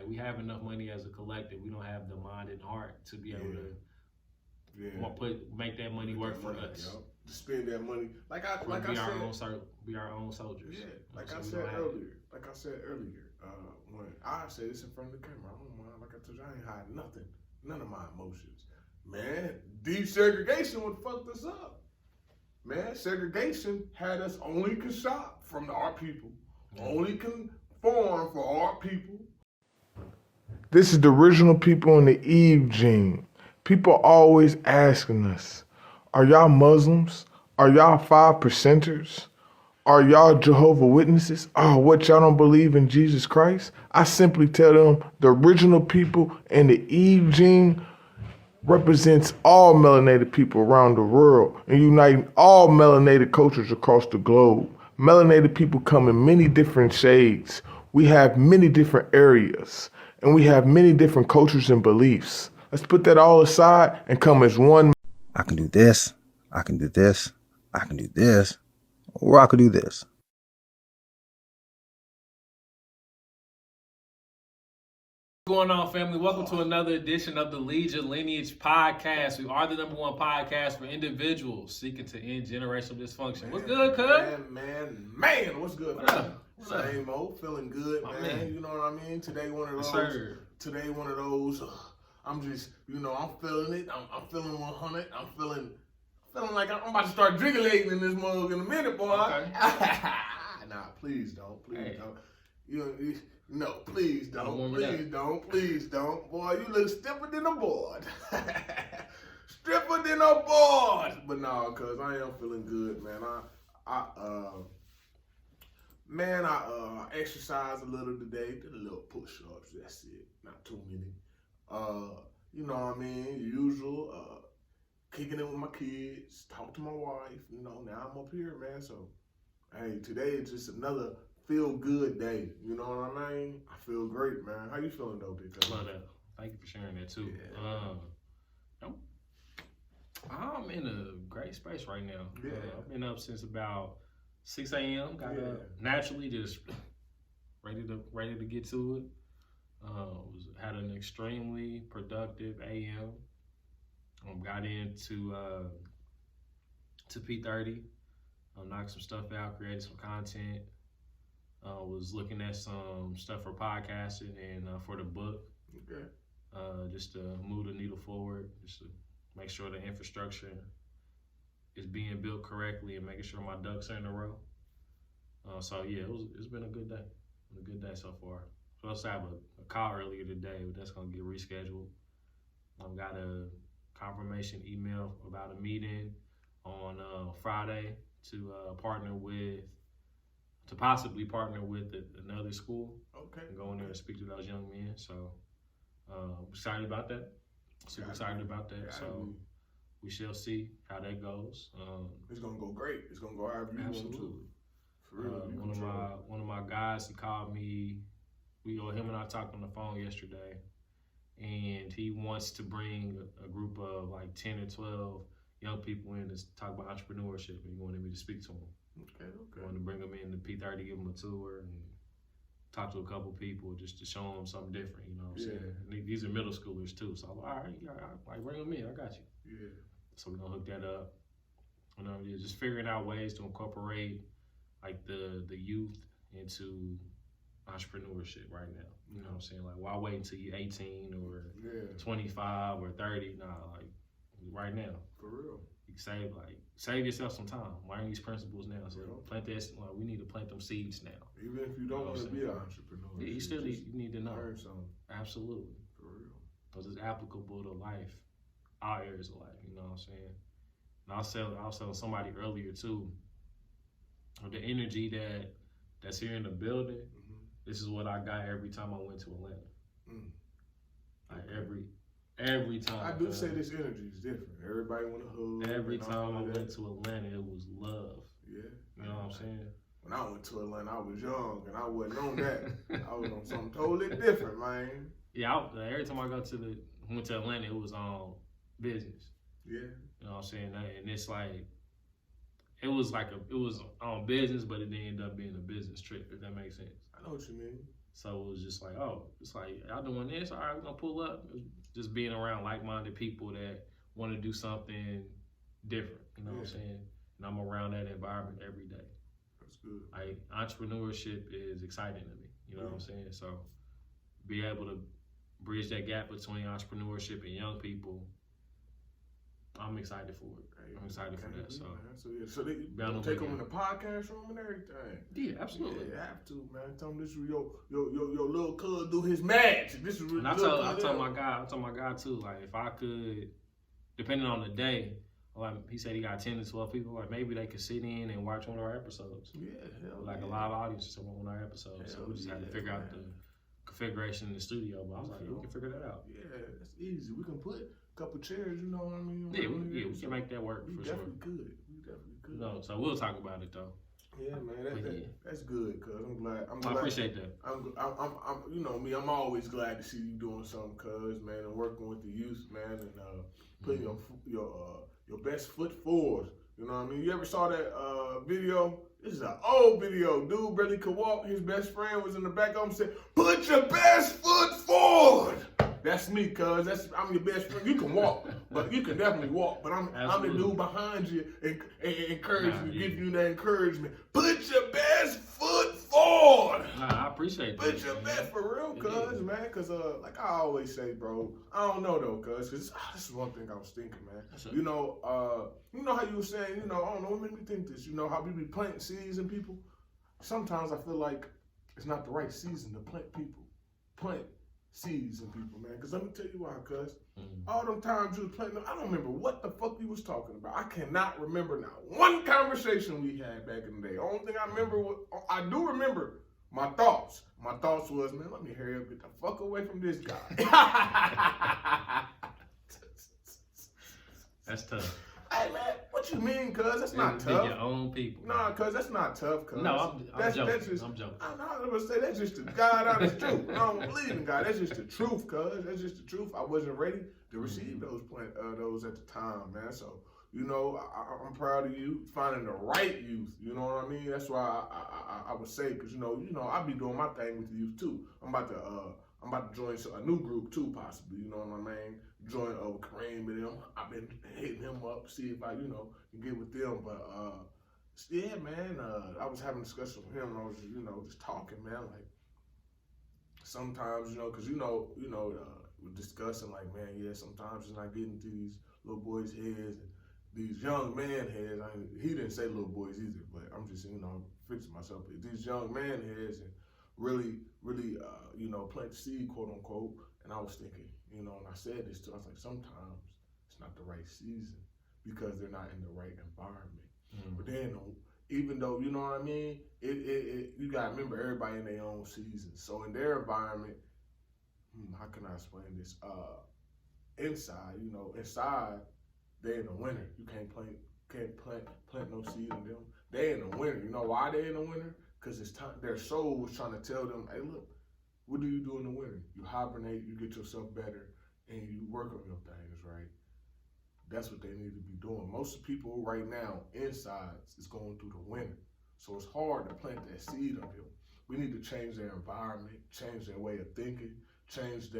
like we have enough money as a collective. We don't have the mind and heart to be able to make that money work for us. Yo. To spend that money, be our own soldiers. Yeah, like I said earlier, when I say this in front of the camera, I don't mind. Like I told you, I ain't hiding nothing, none of my emotions. Man, desegregation would fucked us up. Man, segregation had us only can shop from our people, only conform for our people. This is the original people in the Eve gene. People always asking us, are y'all Muslims? Are y'all 5%ers? Are y'all Jehovah's Witnesses? Oh, what, y'all don't believe in Jesus Christ? I simply tell them the original people in the Eve gene represents all melanated people around the world and uniting all melanated cultures across the globe. Melanated people come in many different shades. We have many different areas and we have many different cultures and beliefs. Let's put that all aside and come as one. I can do this, I can do this, I can do this, or I could do this. What's going on, family? Welcome to another edition of the Lead Your Lineage podcast. We are the #1 podcast for individuals seeking to end generational dysfunction. What's good, cuz? Man, what's good? Same old, feeling good, man. You know what I mean? Today one of those. I'm just, I'm feeling it. I'm feeling 100. I'm feeling like I'm about to start drinking in this mug in a minute, boy. Okay. Nah, please don't. Don't. No, please don't. Please don't. Boy, you look stiffer than a board. Stiffer than a board. But no, cuz I am feeling good, man. I exercised a little today. Did a little push-ups. That's it. Not too many. You know what I mean? Usual. Kicking it with my kids. Talk to my wife. Now I'm up here, man. So, hey, today is just another feel good day. You know what I mean? I feel great, man. How you feeling though, big guy? Love that. Thank you for sharing that too. Yeah. I'm in a great space right now. Yeah. I've been up since about 6 a.m. Got up naturally, just ready to get to it. Had an extremely productive AM. Got into to P30. Knocked some stuff out, created some content. Was looking at some stuff for podcasting and for the book. Okay. Just to move the needle forward, just to make sure the infrastructure is being built correctly and making sure my ducks are in a row. So yeah, it's been a good day. A good day so far. Supposed to have a call earlier today, but that's gonna get rescheduled. I've got a confirmation email about a meeting on Friday to possibly partner with another school. Okay. And go in there and speak to those young men. So I'm excited about that. Super excited about that. So we shall see how that goes. It's gonna go great. It's gonna go however you want to. For real. One of my guys, he called me. Him and I talked on the phone yesterday, and he wants to bring a group of like 10 or 12 young people in to talk about entrepreneurship, and he wanted me to speak to them. Okay. I wanted to bring them in to P30, give them a tour, and talk to a couple people just to show them something different. You know what I'm saying? And these are middle schoolers too, so I'm like, all right, bring them in. I got you. Yeah. So we're gonna hook that up. Just figuring out ways to incorporate like the youth into entrepreneurship right now. You know what I'm saying? Like, why wait until you're 18 or 25 or 30? Nah, like right now. For real. You can save yourself some time. Learn these principles now. So plant this. We need to plant them seeds now. Even if you don't want to be an entrepreneur, you still you need to know. Learn something. Absolutely. For real. Because it's applicable to life, all areas of life. You know what I'm saying? And I was telling somebody earlier too. The energy that's here in the building. This is what I got every time I went to Atlanta. Like every time. I do say this energy is different. Everybody want to hug. Every time I went to Atlanta, it was love. Yeah. You know what I'm saying? When I went to Atlanta, I was young and I wasn't on that. I was on something totally different, man. Yeah, every time I went to Atlanta, it was on business. Yeah. You know what I'm saying? And it's like, it was on business, but it didn't end up being a business trip, if that makes sense. I know what you mean. So it was just like, oh, it's like, y'all doing this? All right, we're going to pull up. Just being around like-minded people that want to do something different, you know what I'm saying? And I'm around that environment every day. That's good. Like, entrepreneurship is exciting to me, you know what I'm saying? So be able to bridge that gap between entrepreneurship and young people, I'm excited for it. I'm excited for that. So they take them in the podcast room and everything. Yeah, absolutely. Yeah, you have to, man. Tell them this is your little cuz do his magic. This is and I told my guy too, like if I could, depending on the day, like he said he got 10 to 12 people, like maybe they could sit in and watch one of our episodes. Yeah, like a live audience on one of our episodes. So we just had to figure out the configuration in the studio. But I was like, we can figure that out. Yeah, that's easy. We can put a couple chairs, you know what I mean? Yeah, we can make that work for sure. We definitely could. No, so we'll talk about it though. Yeah, man, that's good, cuz I'm glad. I appreciate that. I'm, you know me. I'm always glad to see you doing something, cuz man, and working with the youth, man, and putting your best foot forward. You know what I mean? You ever saw that video? This is an old video. Dude barely could walk. His best friend was in the back of him saying, "Put your best foot forward." That's me, cuz. I'm your best friend. You can walk, but you can definitely walk. But I'm the dude behind you and encouraging you, giving you that encouragement. Put your best foot forward. Nah, I appreciate that. Put your best for real, cuz, man. Cuz like I always say, bro, I don't know though, cuz this is one thing I was thinking, man. You know how you were saying, I don't know what made me think this. You know how we be planting seeds in people? Sometimes I feel like it's not the right season to plant seeds in people, man. Because let me tell you why, cuz. All them times you was planting them, I don't remember what the fuck you was talking about. I cannot remember now one conversation we had back in the day. Only thing I do remember my thoughts. My thoughts was, man, let me hurry up, get the fuck away from this guy. That's tough. Hey, man, what you mean, cuz? That's not tough. Your own people. Nah, cuz, that's not tough, cuz. No, I'm joking. I'm joking. I was going to say, that's just the God honest truth. I don't believe in God. That's just the truth, cuz. That's just the truth. I wasn't ready to receive those at the time, man. So, I'm proud of you finding the right youth. You know what I mean? That's why I would say, because, I be doing my thing with the youth, too. I'm about to join a new group, too, possibly. You know what I mean? Join Kareem and them. I've been hitting him up, see if I, can get with them. But yeah, man, I was having a discussion with him, and I was, just talking, man. Like sometimes, because we're discussing, like, man, yeah, sometimes it's not getting to these little boys' heads and these young man heads. He didn't say little boys either, but I'm just, fixing myself. These young man heads and really, plant the seed, quote unquote. And I was thinking, and I said this too, I was like, sometimes it's not the right season because they're not in the right environment. But then, even though, you know what I mean, you got to remember everybody in their own season. So in their environment, how can I explain this? Inside, they're in the winter. You can't plant no seed in them. They're in the winter. You know why they're in the winter? Because it's time. Their soul was trying to tell them, hey, look, what do you do in the winter? You hibernate, you get yourself better, and you work on your things, right? That's what they need to be doing. Most people right now, inside, is going through the winter. So it's hard to plant that seed on them. We need to change their environment, change their way of thinking, change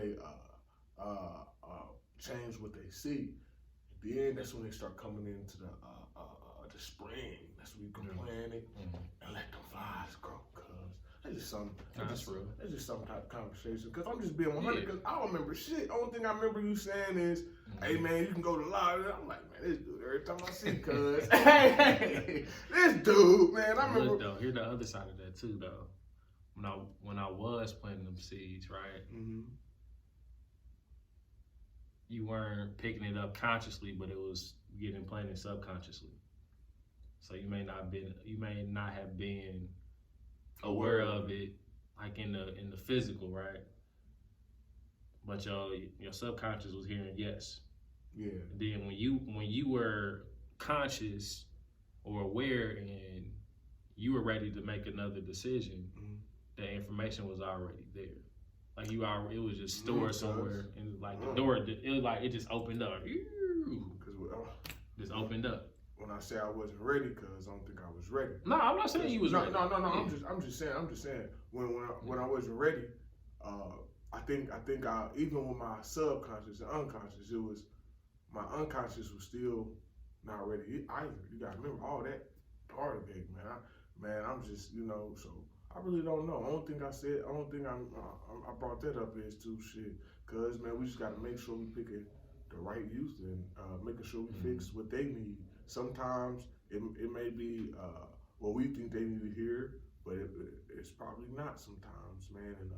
change what they see. Then that's when they start coming into the spring. That's when you can plant it and let them flies grow. That's just something. That's real. That's just some type of conversation. Because I'm just being 100. Because I don't remember shit. Only thing I remember you saying is, "Hey man, you can go to lodge." I'm like, man, this dude. Every time I see, cuz, hey, this dude, man. I remember. Look, though, here's the other side of that too, though. When I was planting them seeds, right? You weren't picking it up consciously, but it was getting planted subconsciously. So you may not have been aware of it, like in the physical, right? But your subconscious was hearing yes. Yeah. Then when you were conscious or aware and you were ready to make another decision, the information was already there. Like it was just stored somewhere, and like the door, it was like it just opened up. Just opened up. When I say I wasn't ready, because I don't think I was ready. No, I'm not saying you was ready. No. I'm just saying when I wasn't ready, I think I, even with my subconscious and unconscious, it was, my unconscious was still not ready either. You gotta remember all that part of it, man. I'm just, so I really don't know. I don't think I brought that up as too shit. Cause man, we just gotta make sure we pick the right youth, and making sure we fix what they need. Sometimes it may be what we think they need to hear, but it's probably not sometimes, man. And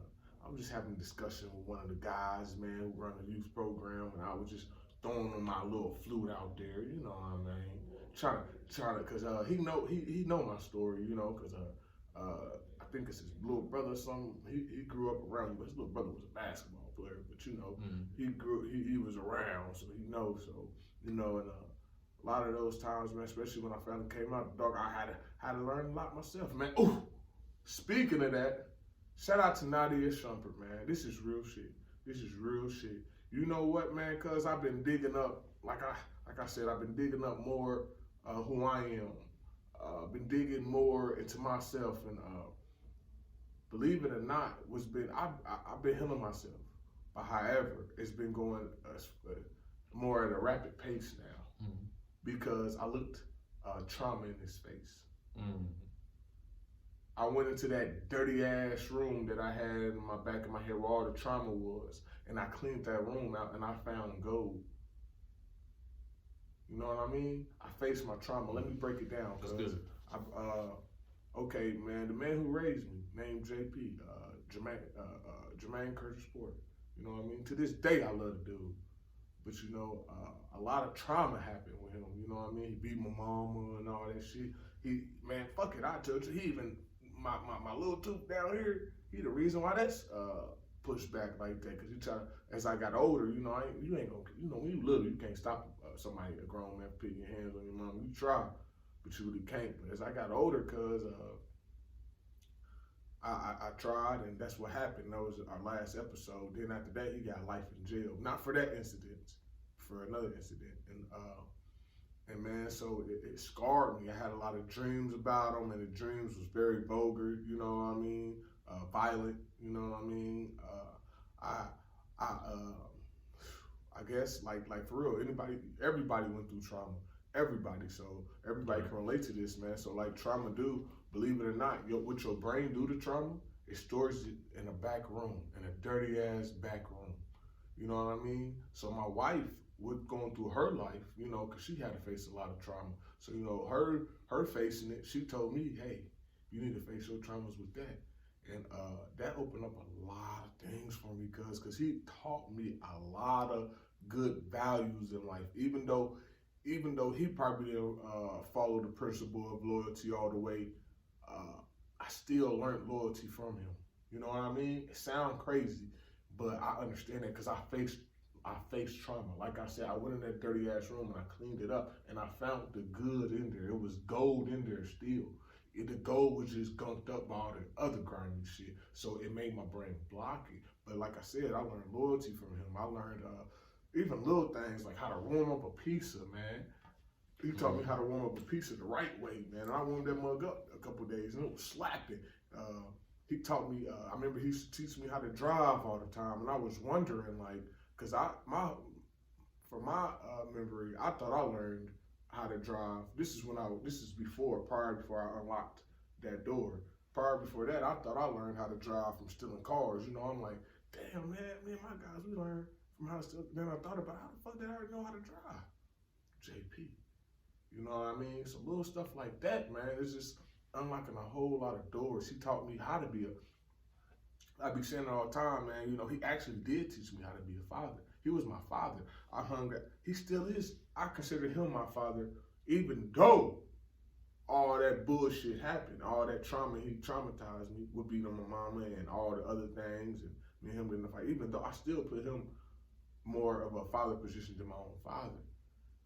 I was just having a discussion with one of the guys, man, who run a youth program, and I was just throwing on my little flute out there, you know what I mean? Trying to, cause he know my story, cause I think it's his little brother or something. He grew up around, but his little brother was a basketball player, but he was around, so he knows. So and a lot of those times, man, especially when I finally came out, dog, I had to learn a lot myself, man. Ooh, speaking of that, shout out to Nadia Shumpert, man. This is real shit. You know what, man? Cause I've been digging up, like I said, I've been digging up more who I am. Been digging more into myself, and believe it or not, I've been healing myself. But however, it's been going more at a rapid pace now, because I looked trauma in his face. I went into that dirty ass room that I had in my back of my head where all the trauma was, and I cleaned that room out, and I found gold. You know what I mean? I faced my trauma. Let me break it down. That's good. Okay, man. The man who raised me, named JP, Jermaine Curtis Porter. You know what I mean? To this day, I love the dude. But a lot of trauma happened with him. You know what I mean? He beat my mama and all that shit. Man, fuck it. I told you. He even, my little tooth down here, he the reason why that's pushed back like that. Cause as I got older, you ain't gonna, when you little, you can't stop somebody, a grown man, putting your hands on your mama. You try, but you really can't. But as I got older, cause I tried, and that's what happened. That was our last episode. Then after that, he got life in jail. Not for that incident, for another incident. And man, so it scarred me. I had a lot of dreams about him, and the dreams was very vulgar, you know what I mean? Violent, you know what I mean? I guess like for real, everybody went through trauma. Everybody, so everybody can relate to this, man. So like trauma do, believe it or not, what your brain do to trauma, it stores it in a back room, in a dirty ass back room. You know what I mean? So my wife, with going through her life, because she had to face a lot of trauma. So, her facing it, she told me, hey, you need to face your traumas with that. And that opened up a lot of things for me, because he taught me a lot of good values in life. Even though he probably didn't follow the principle of loyalty all the way, I still learned loyalty from him. You know what I mean? It sounds crazy, but I understand that because I faced trauma. Like I said, I went in that dirty ass room and I cleaned it up, and I found the good in there. It was gold in there still. The gold was just gunked up by all the other grimy shit, so it made my brain block it. But like I said, I learned loyalty from him. I learned even little things like how to warm up a pizza, man. He taught me how to warm up a pizza the right way, man. And I warmed that mug up a couple days, and it was slapping. He taught me, I remember he used to teach me how to drive all the time, and I was wondering, like, because from my memory, I thought I learned how to drive. This is prior before I unlocked that door. Prior before that, I thought I learned how to drive from stealing cars. I'm like, damn, man, me and my guys, we learned from how to steal. Then I thought about how the fuck did I already know how to drive? JP. You know what I mean? So little stuff like that, man, it's just unlocking a whole lot of doors. He taught me how to be I be saying it all the time, man, he actually did teach me how to be a father. He was my father. He still is. I consider him my father, even though all that bullshit happened, all that trauma, he traumatized me with beating my mama and all the other things, and me and him getting in a fight, even though I still put him more of a father position than my own father.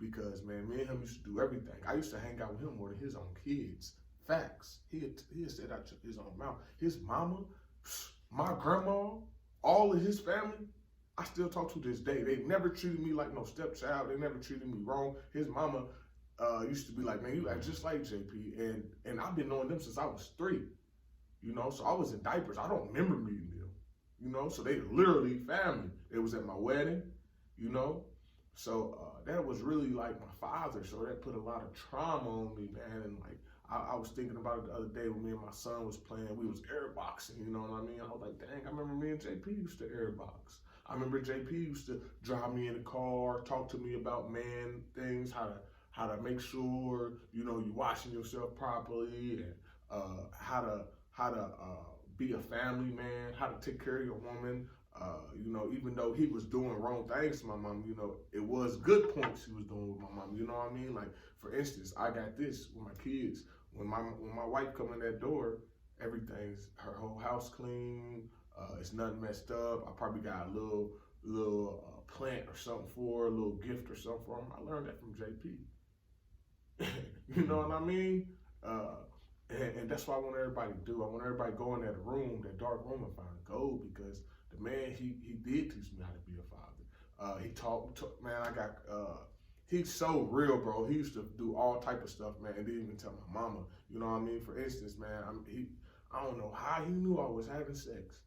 Because, man, me and him used to do everything. I used to hang out with him more than his own kids. Facts. He had said out his own mouth. His mama, my grandma, all of his family, I still talk to this day. They never treated me like no stepchild. They never treated me wrong. His mama, used to be like, man, you act just like JP, and I've been knowing them since I was 3, you know, so I was in diapers. I don't remember meeting them, you know, so they literally family. It was at my wedding, you know, so that was really like my father, so that put a lot of trauma on me, man, and like, I was thinking about it the other day when me and my son was playing. We was airboxing, you know what I mean? I was like, dang, I remember me and JP used to airbox. I remember JP used to drive me in the car, talk to me about man things, how to make sure, you know, you washing yourself properly, and how to be a family man, how to take care of your woman. You know, even though he was doing wrong things to my mom, you know, it was good points he was doing with my mom. You know what I mean? Like, for instance, I got this with my kids. When my wife come in that door, everything's, her whole house clean. It's nothing messed up. I probably got a little plant or something for her, a little gift or something for him. I learned that from JP. You know what I mean? And that's what I want everybody to do. I want everybody to go in that room, that dark room, and find gold, because the man, he did teach me how to be a father. He taught, man, he's so real, bro. He used to do all type of stuff, man, and didn't even tell my mama. You know what I mean? For instance, man, I don't know how he knew I was having sex,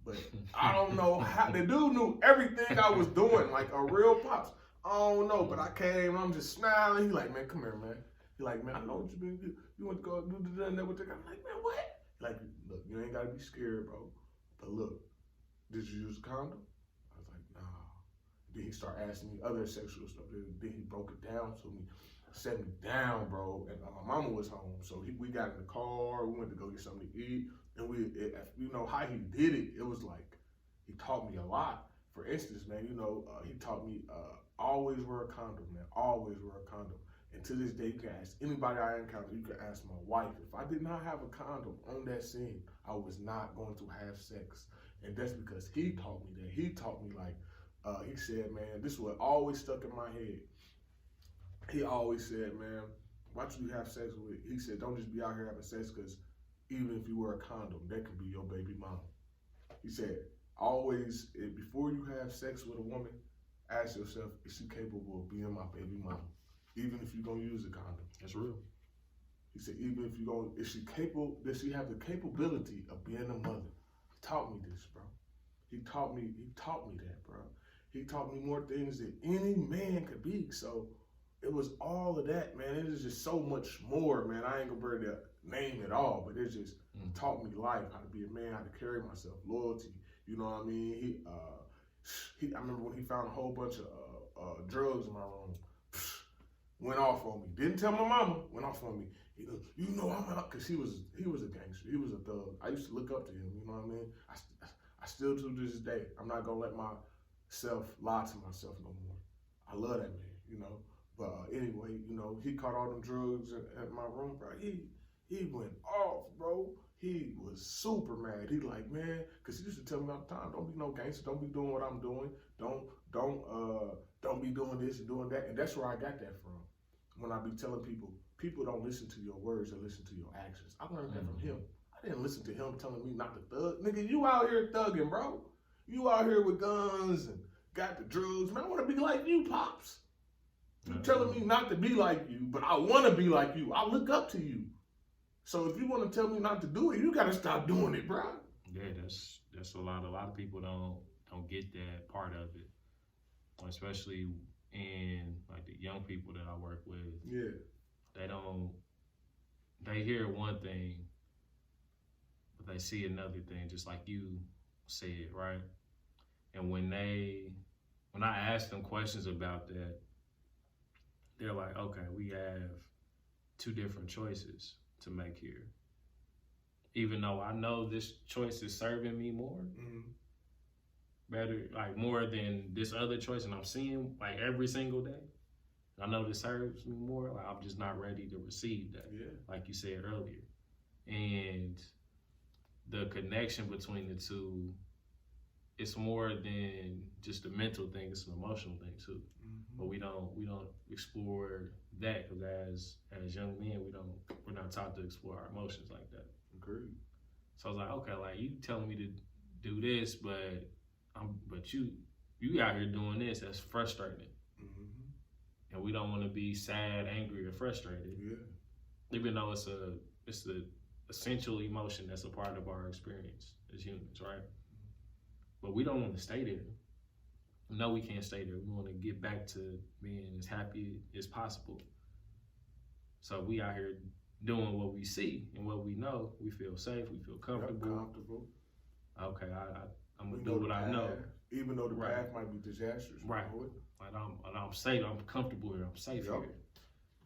but I don't know how. The dude knew everything I was doing, like a real pops. I don't know, but I came, I'm just smiling. He like, man, come here, man. He like, man, I know what you been doing. You want to go do the network? I'm like, man, what? Like, look, you ain't got to be scared, bro. But look, did you use a condom? I was like, nah. Then he started asking me other sexual stuff. Then he broke it down to me, set me down, bro. And my mama was home, so we got in the car. We went to go get something to eat, and you know how he did it. It was like he taught me a lot. For instance, man, you know, he taught me always wear a condom, man. Always wear a condom. And to this day, you can ask anybody I encounter. You can ask my wife. If I did not have a condom on that scene, I was not going to have sex. And that's because he taught me that. He taught me, like, he said, man, this is what always stuck in my head. He always said, man, why don't you have sex with, he said, don't just be out here having sex, because even if you wear a condom, that could be your baby mama. He said, always, before you have sex with a woman, ask yourself, is she capable of being my baby mama? Even if you're gonna use a condom. That's real. He said, even if you're gonna, is she capable, does she have the capability of being a mother? He taught me this, bro. He taught me that, bro. He taught me more things than any man could be. So it was all of that, man. It is just so much more, man. I ain't gonna bring the name it all, but it just taught me life, how to be a man, how to carry myself, loyalty. You know what I mean? I remember when he found a whole bunch of drugs in my room. Went off on me. Didn't tell my mama. Went off on me. He goes, you know I'm out, because he was a gangster. He was a thug. I used to look up to him. You know what I mean? I still do to this day. I'm not gonna let myself lie to myself no more. I love that man. You know. But anyway, you know, he caught all them drugs at my room, bro. He went off, bro. He was super mad. He like, man, because he used to tell me all the time, don't be no gangster. Don't be doing what I'm doing. Don't be doing this and doing that. And that's where I got that from. When I be telling people don't listen to your words, they listen to your actions. I learned that from him. I didn't listen to him telling me not to thug. Nigga, you out here thugging, bro. You out here with guns and got the drugs. Man, I want to be like you, Pops. You telling me not to be like you, but I want to be like you. I look up to you. So if you want to tell me not to do it, you got to stop doing it, bro. Yeah, that's a lot. A lot of people don't get that part of it, especially in like the young people that I work with. Yeah, they hear one thing, but they see another thing, just like you said, right? And when I ask them questions about that, they're like, okay, we have two different choices to make here. Even though I know this choice is serving me more, better, like more than this other choice, and I'm seeing like every single day. I know this serves me more, like I'm just not ready to receive that, like you said earlier. And the connection between the two, it's more than just a mental thing, it's an emotional thing too. But we don't explore that, because as young men, we're not taught to explore our emotions like that. Agreed. So I was like, okay, like you telling me to do this, but you out here doing this, that's frustrating. and we don't want to be sad, angry, or frustrated. Yeah. Even though it's the essential emotion that's a part of our experience as humans, right? But we don't want to stay there. No, we can't stay there. We want to get back to being as happy as possible. So we out here doing what we see and what we know. We feel safe. We feel comfortable. Yep, comfortable. Okay, I'm gonna do what I know. Even though the path might be disastrous. Right. I'm safe. I'm comfortable here. I'm safe here.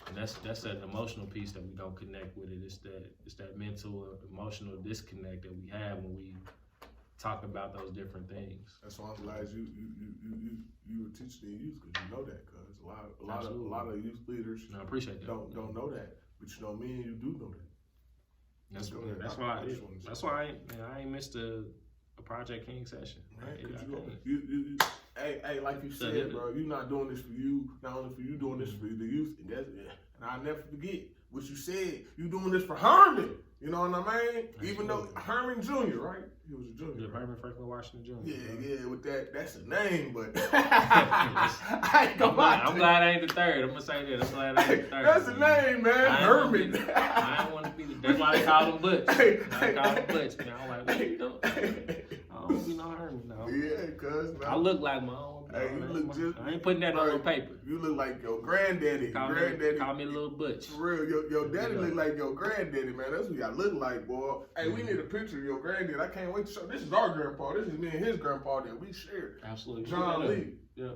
And that's that emotional piece that we don't connect with it. It's that mental, emotional disconnect that we have when we talk about those different things. That's why I'm glad you were teaching the youth, because you know that. Because a lot of youth leaders I appreciate that. Don't know that, but you know me and you do know that. That's why I ain't missed a Project King session. Right? Hey, like you said, bro, you're not doing this for you. Not only for you, doing this for the youth. And I'll never forget what you said. You doing this for Herman. You know what I mean? Even though Herman Jr., right? He was a junior. Yeah, Herman Franklin Washington Jr. Yeah, with that's a name, but I ain't gonna lie. I'm glad I ain't the third. I'm gonna say that. I'm glad I ain't the third. That's a name, man. Herman. I don't want to be that's why they call him Butch. They call him Butch. Man, I'm like, what you doing? I don't be no Herman, no. Yeah, cuz. I look like my own. Hey, you look just. I ain't putting that on paper. You look like your granddaddy. Call me Little Butch. For real, your daddy look like your granddaddy, man. That's what y'all look like, boy. Hey, we need a picture of your granddaddy. I can't wait to show. This is our grandpa. This is me and his grandpa that we shared. Absolutely. John Lee. Yeah,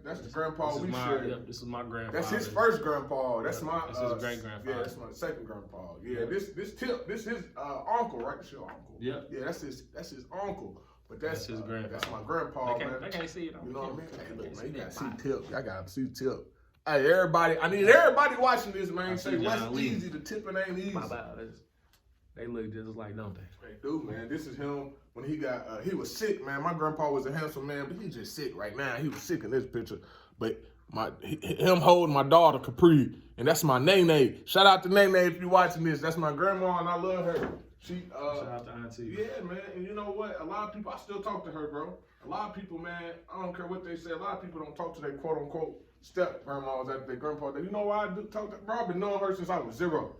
that's the grandpa we shared. Yep, this is my grandfather. That's his first grandpa. That's my. That's his great grandfather. Yeah, that's my second grandpa. Yeah, this Tip. This his uncle, right? This your uncle. Yeah. Yeah, that's his uncle. But that's his grandpa. That's my grandpa, man. They can't see it. You know what I mean? Hey, look, man, you gotta see Tip. I gotta see Tip. Hey, everybody! I need everybody watching this, man. Say what's easy. The tipping ain't easy. My bad. They look just like, don't they? They do, man. This is him when he got. He was sick, man. My grandpa was a handsome man, but he's just sick right now. He was sick in this picture, but him holding my daughter Capri, and that's my Nene. Shout out to Nene if you're watching this. That's my grandma, and I love her. Shout out to Auntie. Yeah, man. And you know what? A lot of people, I still talk to her, bro. A lot of people, man, I don't care what they say. A lot of people don't talk to their quote unquote step grandmas after their grandpa. You know why I do talk to her? Bro, I've been knowing her since I was 0.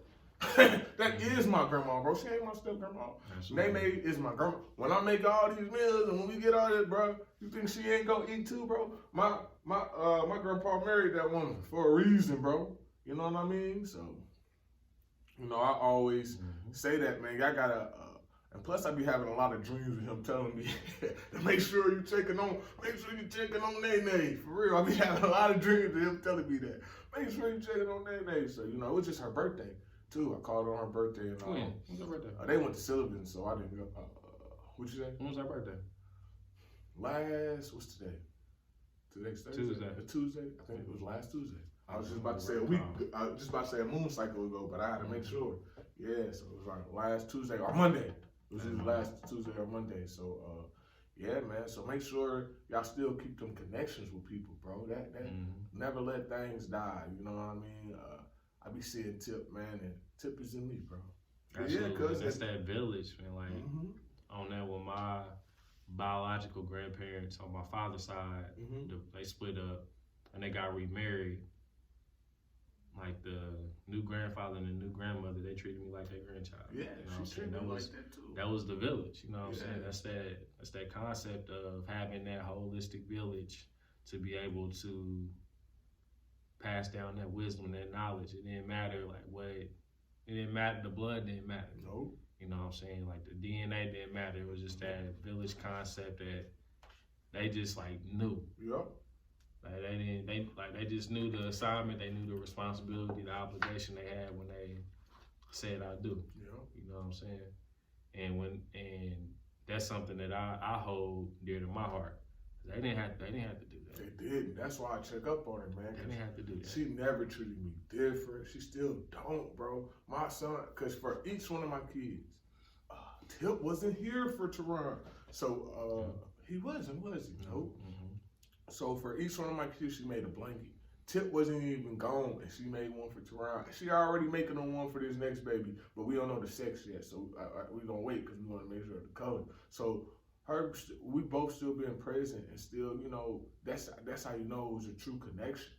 That is my grandma, bro. She ain't my step grandma. Nene is my grandma. When I make all these meals and when we get all this, bro, you think she ain't gonna eat too, bro? My grandpa married that woman for a reason, bro. You know what I mean? So, you know, I always say that, man. I gotta, and plus I be having a lot of dreams with him telling me to make sure you're checking on Nene. For real, I be having a lot of dreams with him telling me that. Make sure you're checking on Nene. So, you know, it was just her birthday, too. I called her on her birthday. And, when was her birthday? They went to Sullivan, so I didn't go. What'd you say? When was her birthday? What's today? Today's Thursday. Tuesday. I think it was last Tuesday. I was just about to say a week. I was just about to say a moon cycle ago, but I had to make sure. Yeah, so it was like last Tuesday or Monday. It was either last Tuesday or Monday. So, yeah, man. So make sure y'all still keep them connections with people, bro. That never let things die. You know what I mean? I be seeing Tip, man, and Tip is in me, bro. Absolutely. Yeah, cause that's that village, man. Like on that with my biological grandparents on my father's side, they split up and they got remarried. Like the new grandfather and the new grandmother, they treated me like their grandchild. Yeah, you know what I'm saying? Like that too. That was the village. You know what I'm saying? That's that concept of having that holistic village to be able to pass down that wisdom, that knowledge. It didn't matter it didn't matter. The blood didn't matter. No. You know what I'm saying? Like the DNA didn't matter. It was just that village concept that they just like knew. Yep. Like they just knew the assignment, they knew the responsibility, the obligation they had when they said I do. Yeah. You know what I'm saying? And that's something that I hold dear to my heart. They didn't have to do that. They didn't. That's why I check up on her, man. They didn't have to do that. She never treated me different. She still don't, bro. My son, because for each one of my kids, Tip wasn't here for Tehran. So he wasn't, was he? Nope. So for each one of my kids, she made a blanket. Tip wasn't even gone, and she made one for Tehran. She already making on one for this next baby, but we don't know the sex yet, so we gonna wait because we want to make sure of the color. So we both still being present, and still, you know, that's how you know it was a true connection.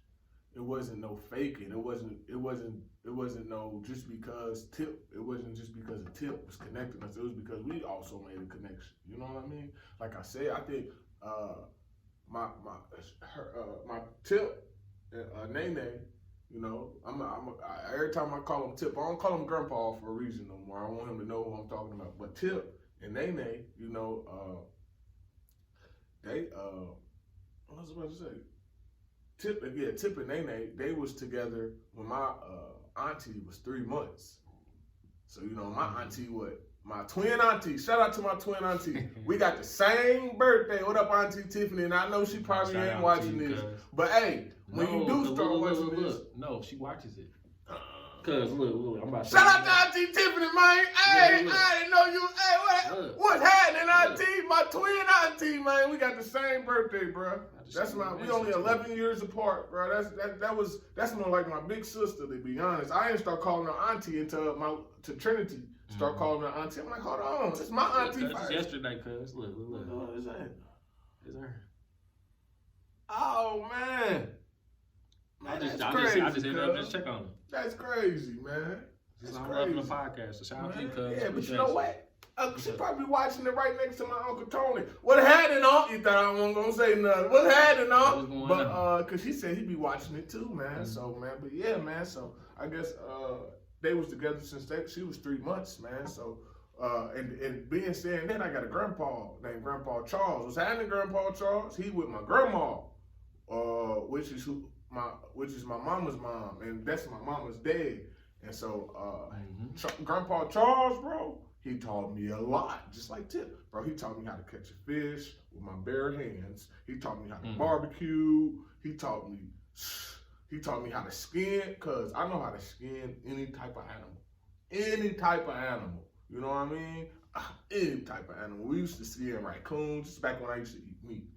no faking. It wasn't no just because Tip. It wasn't just because the Tip was connecting us. It was because we also made a connection. You know what I mean? Like I said, I think my Tip, Nene. You know, every time I call him Tip, I don't call him Grandpa for a reason no more. I want him to know who I'm talking about. But Tip and Nene, you know, they what was I supposed to say? Tip and Nene, they was together when my auntie was 3 months. So, you know, my auntie, my twin auntie, shout out to my twin auntie. We got the same birthday. What up, Auntie Tiffany? And I know she probably ain't watching this. But hey, when you do start watching this. No, she watches it. Cause look, I'm about to shout out to Auntie Tiffany, man. Hey, look. I didn't know you. Hey, what's happening, Auntie? My twin auntie, man. We got the same birthday, bro. We only 11 years apart, bro. That's more like my big sister, to be honest. I didn't start calling her auntie until to Trinity. Start calling her auntie. I'm like, hold on, it's my auntie. It's yesterday, cuz. Look. What is that? It's her. Oh man. I just ended up just check on her. That's crazy, man. That's I'm loving the podcast. So shout out to you, cuz. Yeah, but you know what? She probably watching it right next to my Uncle Tony. What happened, Unc? You thought I wasn't gonna say nothing. What happened, Unc? But cause he said he'd be watching it too, man. Mm-hmm. So man, but yeah, man. So I guess they was together since she was 3 months, man. So and being said that, I got a grandpa named Grandpa Charles. What's happening, Grandpa Charles? He with my grandma, which is my mama's mom, and that's my mama's dad. And so Grandpa Charles, bro, he taught me a lot, just like Tip. Bro, he taught me how to catch a fish with my bare hands. He taught me how to barbecue. He taught me how to skin, cause I know how to skin any type of animal. Any type of animal. You know what I mean? Any type of animal. We used to skin raccoons, just back when I used to eat meat.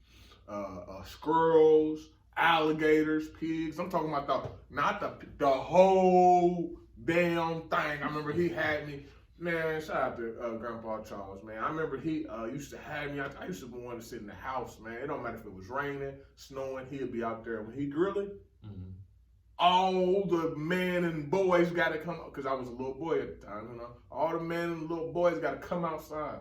Squirrels, alligators, pigs. I'm talking about not the whole damn thing. I remember he had me. Man, shout out to Grandpa Charles, man. I remember he used to have me. I used to be wanting to sit in the house, man. It don't matter if it was raining, snowing. He'd be out there when he grilling. Mm-hmm. All the men and boys got to come out, because I was a little boy at the time, you know. All the men and little boys got to come outside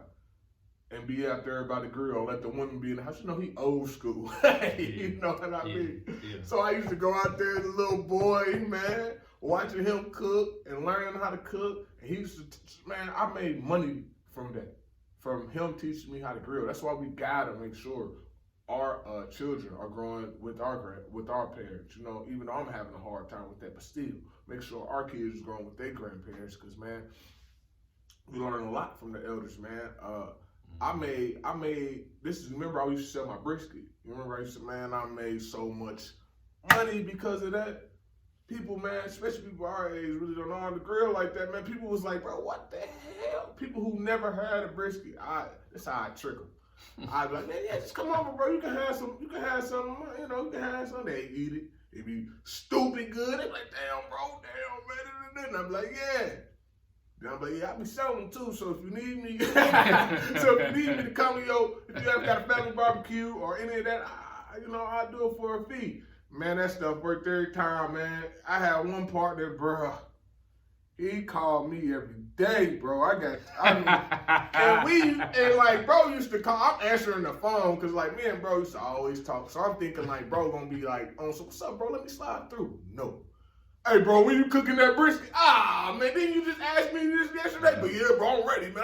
and be out there by the grill. Let the women be in the house. You know, he old school. You know what I mean? Yeah. So I used to go out there as a little boy, man, watching him cook and learning how to cook. And he used to, man, I made money from that, from him teaching me how to grill. That's why we gotta make sure our children are growing with our parents. You know, even though I'm having a hard time with that, but still, make sure our kids are growing with their grandparents. Because man, we learn a lot from the elders, man. I made this is, remember I used to sell my brisket. You remember I used to, man, I made so much money because of that. People, man, especially people our age, really don't know how to grill like that, man. People was like, bro, what the hell? People who never had a brisket, that's how I trick them. I'd be like, man, yeah, just come over, bro. You can have some, you can have some. They eat it. It be stupid good. They be like, damn, bro, damn, man. And I'm like, yeah. Then I'm like, yeah, I be selling them too. So if you need me, to come to if you ever got a family barbecue or any of that, I'll do it for a fee. Man, that stuff worked every time, man. I had one partner, bro. He called me every day, bro. And bro used to call. I'm answering the phone because, like, me and bro used to always talk. So I'm thinking, like, bro gonna be like, oh, so what's up, bro? Let me slide through. No. Hey, bro, when you cooking that brisket? Man, didn't you just ask me this yesterday? But yeah, bro, I'm ready, man.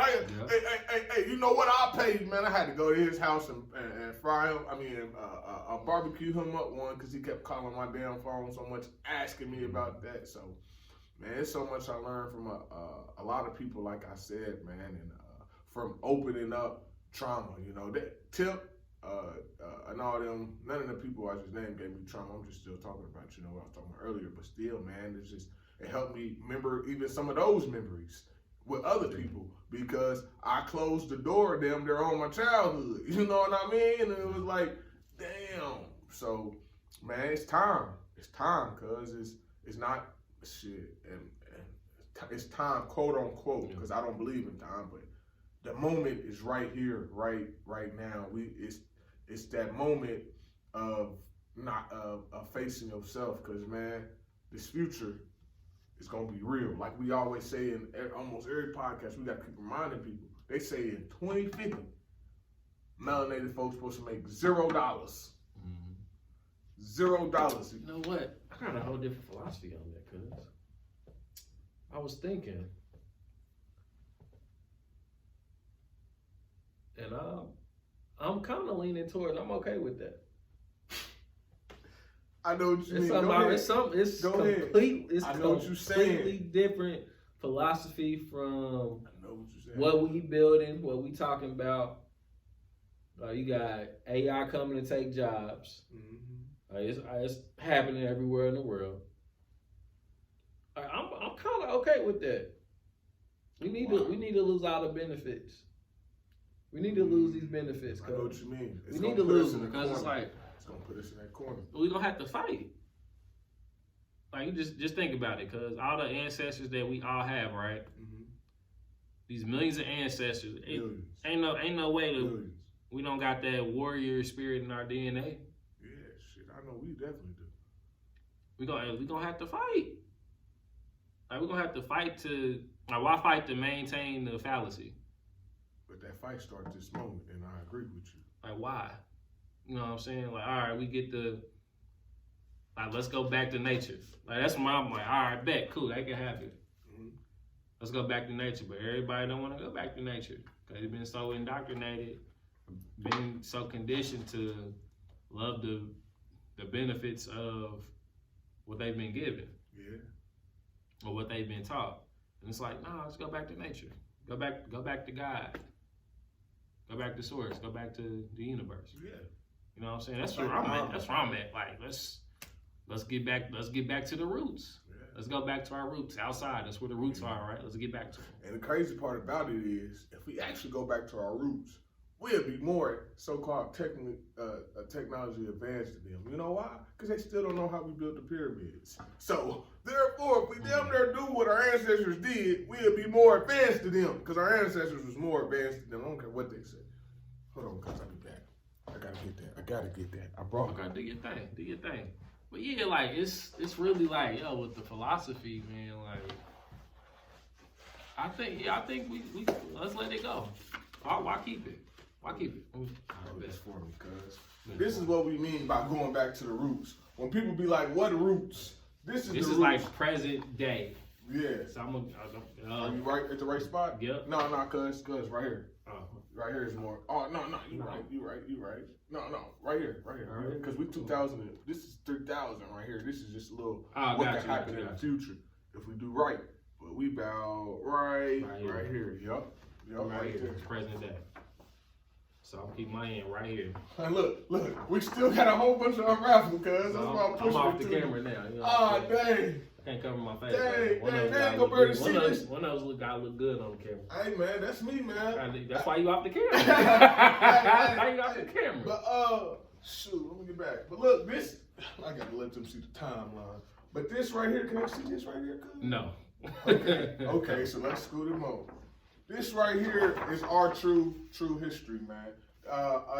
Hey, you know what? I'll pay you, man. I had to go to his house and fry him. Barbecue him up one because he kept calling my damn phone so much, asking me about that. So, man, it's so much I learned from a lot of people, like I said, man, and from opening up trauma. You know, that Tip and all them, none of the people I just named gave me trauma. I'm just still talking about, what I was talking about earlier. But still, man, it helped me remember even some of those memories with other people because I closed the door damn near on my childhood. You know what I mean? And it was like, damn. So, man, it's time. It's time, cuz it's not shit. And it's time, quote unquote, because I don't believe in time, but the moment is right here, right now. It's that moment of not facing yourself, because man, this future is gonna be real. Like we always say in almost every podcast, we gotta keep reminding people. They say in 2050, melanated folks supposed to make $0. $0. You know what? I got a whole different philosophy on that, cuz I was thinking, and I'm kind of leaning towards I'm okay with that. I know what you mean. It's completely different philosophy from what we building, what we talking about. You got AI coming to take jobs. It's happening everywhere in the world. I'm kind of okay with that. We need to lose all the benefits. We need to lose these benefits. I know what you mean. We need to lose them because it's like it's gonna put us in that corner. We don't have to fight. Like, you just think about it, because all the ancestors that we all have, right? These millions of ancestors, ain't no way to we don't got that warrior spirit in our DNA. Yeah, shit, I know we definitely do. We gonna have to fight. Like, we're gonna have to fight to, like, why fight to maintain the fallacy? But that fight starts this moment, and I agree with you. Like, why? You know what I'm saying? Like, all right, we get let's go back to nature. Like, that's why I'm like, all right, bet, cool, that can happen. Let's go back to nature. But everybody don't want to go back to nature because they've been so indoctrinated, been so conditioned to love the benefits of what they've been given. Yeah. Or what they've been taught. And it's like, nah, let's go back to nature. Go back to God. Go back to source. Go back to the universe. Yeah. You know what I'm saying? That's where I'm at. That's where I'm at. Like, let's get back to the roots. Yeah. Let's go back to our roots outside. That's where the roots are, right? Let's get back to them. And the crazy part about it is, if we actually go back to our roots, we'll be more so-called technology advanced than them. You know why? Because they still don't know how we built the pyramids. So, therefore, if we damn near do what our ancestors did, we'll be more advanced than them. Because our ancestors was more advanced than them. I don't care what they say. Hold on, guys, I'll be back. I gotta get that. I gotta do your thing. Do your thing. But yeah, like, it's really like, yo, with the philosophy, man, like, I think we let's let it go. Why keep it? Why keep it? That's for me, cuz. This is what we mean by going back to the roots. When people be like, what roots? This is like present day. Yeah. So are you right at the right spot? Yep. No, cuz right here. Right here is more. Oh, no, you right. No, right here. Because we 2000, this is 3000 right here. This is just a little what can happen in the future if we do right. But we bow right here. Yup, right here. It's present day. So I'll keep my hand right here. And look, we still got a whole bunch of unravel, cuz. That's why I'm pushing I'm off it the camera now. You know dang. I can't cover my face. Dang, man, go better see this. One of those gotta look good on the camera. Hey, man, that's me, man. That's why you off the camera. That's why you off the camera. But, shoot, let me get back. But look, this, I gotta let them see the timeline. But this right here, can I see this right here, cuz? No. Okay, so let's scoot them over. This right here is our true history, man.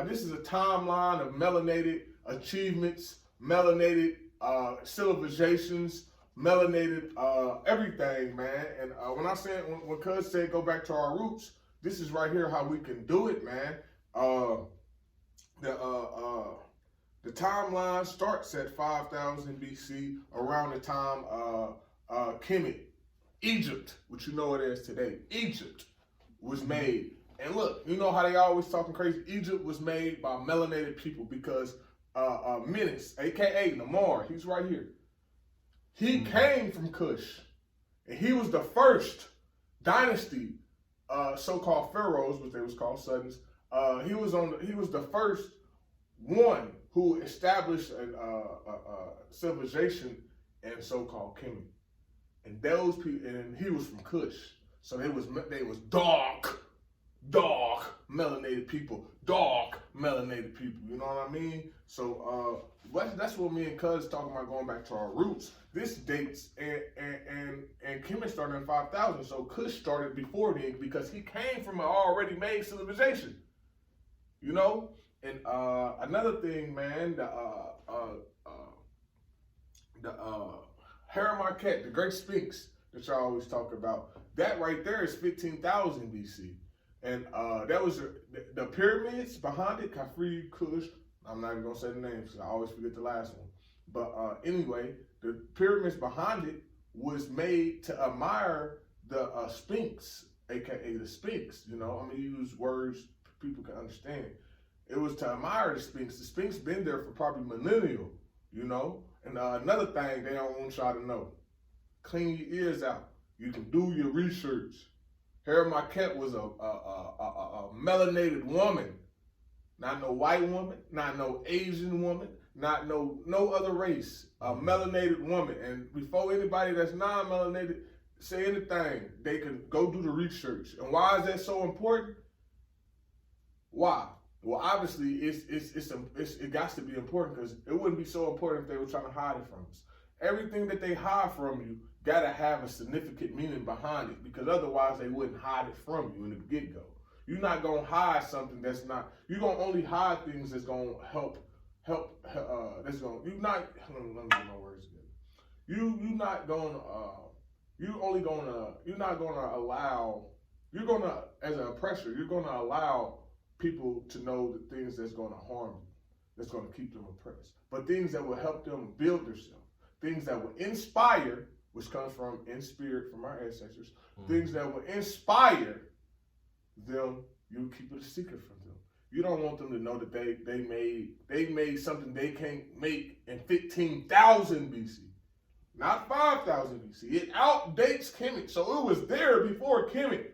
This is a timeline of melanated achievements, melanated civilizations, melanated everything, man. And when Cuz said go back to our roots, this is right here how we can do it, man. The timeline starts at 5000 BC, around the time Kemet, Egypt, which you know it is today, Egypt was made. And look, you know how they always talking crazy? Egypt was made by melanated people because Menes, aka Namor, he's right here. He came from Kush, and he was the first dynasty, so-called pharaohs, what they was called, Suttons. He was the first one who established a civilization in so-called Kemet. And those people, and he was from Kush, so they was dark melanated people, you know what I mean? So that's what me and Cuz talking about, going back to our roots. This dates and Kemet started in 5000, so Kush started before then because he came from an already made civilization, you know? And another thing, man, the Harry Marquette, the Great Sphinx that y'all always talk about, that right there is 15,000 BC. And that was the pyramids behind it, Khafre, Kush. I'm not even gonna say the names because I always forget the last one. But anyway, the pyramids behind it was made to admire the Sphinx, aka the Sphinx. You know, I'm gonna use words people can understand. It was to admire the Sphinx. The Sphinx been there for probably millennial, you know. And another thing they don't want y'all to know: clean your ears out. You can do your research. Harry Marquette was a melanated woman, not no white woman, not no Asian woman, not no other race. A melanated woman. And before anybody that's non-melanated say anything, they can go do the research. And why is that so important? Why? Well, obviously, it got to be important because it wouldn't be so important if they were trying to hide it from us. Everything that they hide from you got to have a significant meaning behind it because otherwise they wouldn't hide it from you in the get-go. You're not going to hide something that's not, you're going to only hide things that's going to help, that's going to, you're not, let me get my words again. You're not going to, you're not going to allow, you're going to, as an oppressor, you're going to allow people to know the things that's going to harm them, that's going to keep them oppressed. But things that will help them build themselves, things that will inspire, which comes from in spirit from our ancestors, things that will inspire them, you keep it a secret from them. You don't want them to know that they made something they can't make in 15,000 BC, not 5,000 BC. It outdates Kemet, so it was there before Kemet.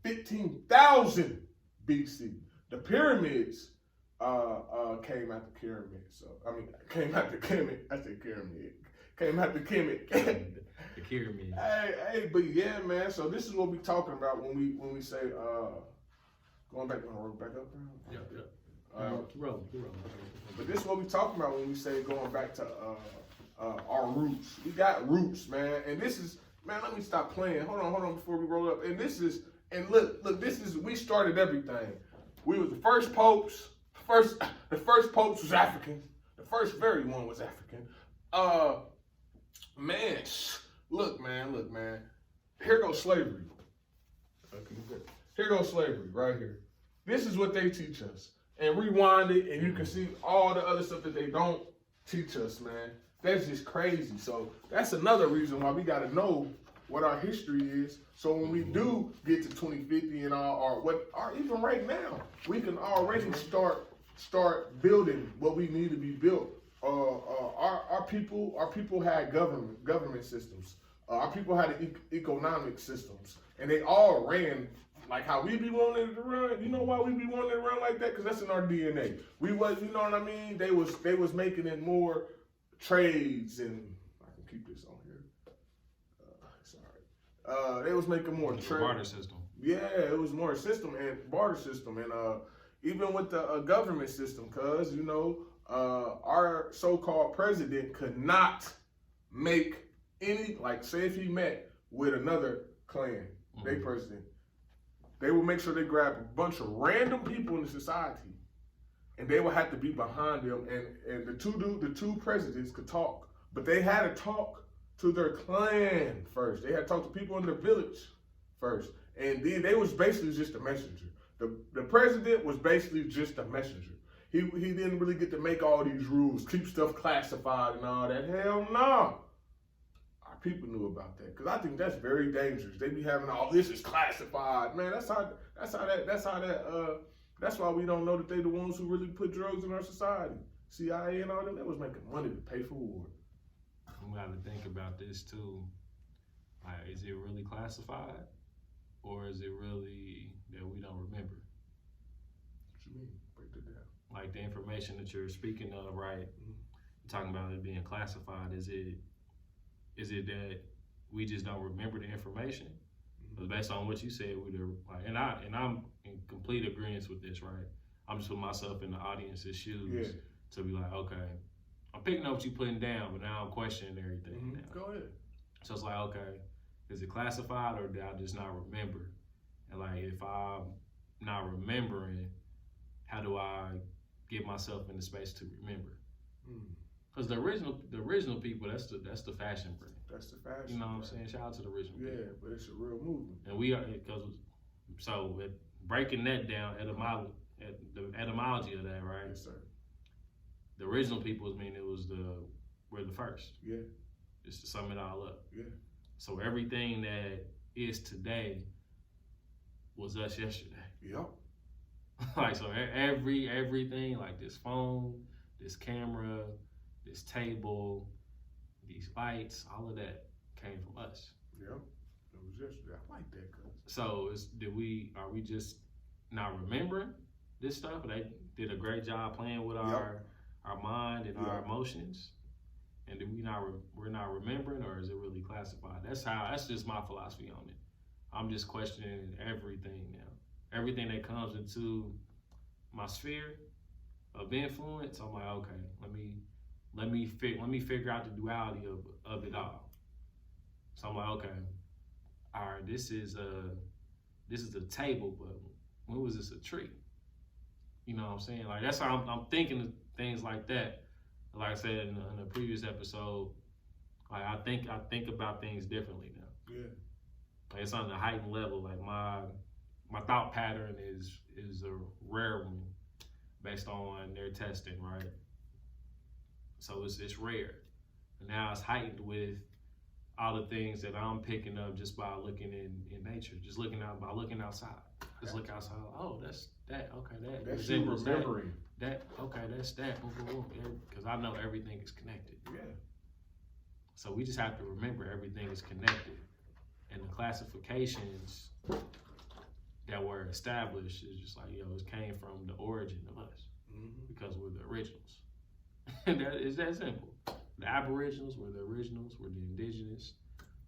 15,000 BC. The pyramids came after Kemet. So came after Kemet. I said Kemet. Came after Kemet. The pyramid. Hey, but yeah, man. So this is what we talking about when we say going back on roll back up. Yeah. Roll. But this is what we talking about when we say going back to our roots. We got roots, man. And this is, man. Let me stop playing. Hold on before we roll up. And this is. And look, this is, we started everything. We was the first popes. The first popes was African. The first very one was African. Man, look, man. Here goes slavery. Okay, good. Here goes slavery right here. This is what they teach us. And rewind it, and you can see all the other stuff that they don't teach us, man. That's just crazy. So that's another reason why we got to know what our history is, so when we do get to 2050 and even right now, we can already start building what we need to be built. Our people had government systems. Our people had economic systems, and they all ran like how we be wanting it to run. You know why we be wanting it to run like that? Because that's in our DNA. We was, you know what I mean? They was making it more trades, and I can keep this on here. They was making more barter system. Yeah, it was more system and barter system, and even with the government system, cause you know our so-called president could not make any, like, say if he met with another clan, they president, they would make sure they grab a bunch of random people in the society, and they would have to be behind them, and the two presidents could talk, but they had to talk to their clan first. They had to talk to people in their village first. And then they was basically just a messenger. The president was basically just a messenger. He didn't really get to make all these rules, keep stuff classified and all that. Hell no. Our people knew about that. Because I think that's very dangerous. They be having all this is classified. Man, that's why we don't know that they the ones who really put drugs in our society. CIA and all them, they was making money to pay for war. We got to think about this too. Like, is it really classified, or is it really that we don't remember? What you mean? Break it down. Like the information that you're speaking of, right? You're talking about it being classified. Is it that we just don't remember the information? But based on what you said, and I'm in complete agreement with this, right? I'm just putting myself in the audience's shoes to be like, okay, I'm picking up what you're putting down, but now I'm questioning everything. Go ahead. So it's like, okay, is it classified or did I just not remember? And like, if I'm not remembering, how do I get myself in the space to remember? Because the original people, that's the fashion brand. That's the fashion. You know what I'm saying? Shout out to the original people. Yeah, but it's a real movement. And we are, because so breaking that down, the etymology of that, right? Yes, sir. The original peoples mean we're the first. Yeah. Just to sum it all up. Yeah. So everything that is today was us yesterday. Yep. Like, so everything, like this phone, this camera, this table, these lights, all of that came from us. Yep. It was yesterday. I like that, cuz. So are we just not remembering this stuff? They did a great job playing with our mind and our emotions. And we're not remembering, or is it really classified? That's just my philosophy on it. I'm just questioning everything now. Everything that comes into my sphere of influence, I'm like, okay, let me figure out the duality of it all. So I'm like, okay, all right, this is a table, but when was this a tree? You know what I'm saying? Like, that's how I'm thinking of things like that. Like I said in a previous episode, like I think about things differently now. Yeah. Like, it's on a heightened level. Like my thought pattern is a rare one based on their testing, right? So it's rare. And now it's heightened with all the things that I'm picking up just by looking in nature, just looking outside. Just look outside. Oh, that's that. Okay, that's you remembering. That okay, that's that. Because I know everything is connected. Yeah. So we just have to remember everything is connected, and the classifications that were established is just like, it came from the origin of us, because we're the originals. And it's that simple. The Aboriginals were the originals. We're the indigenous.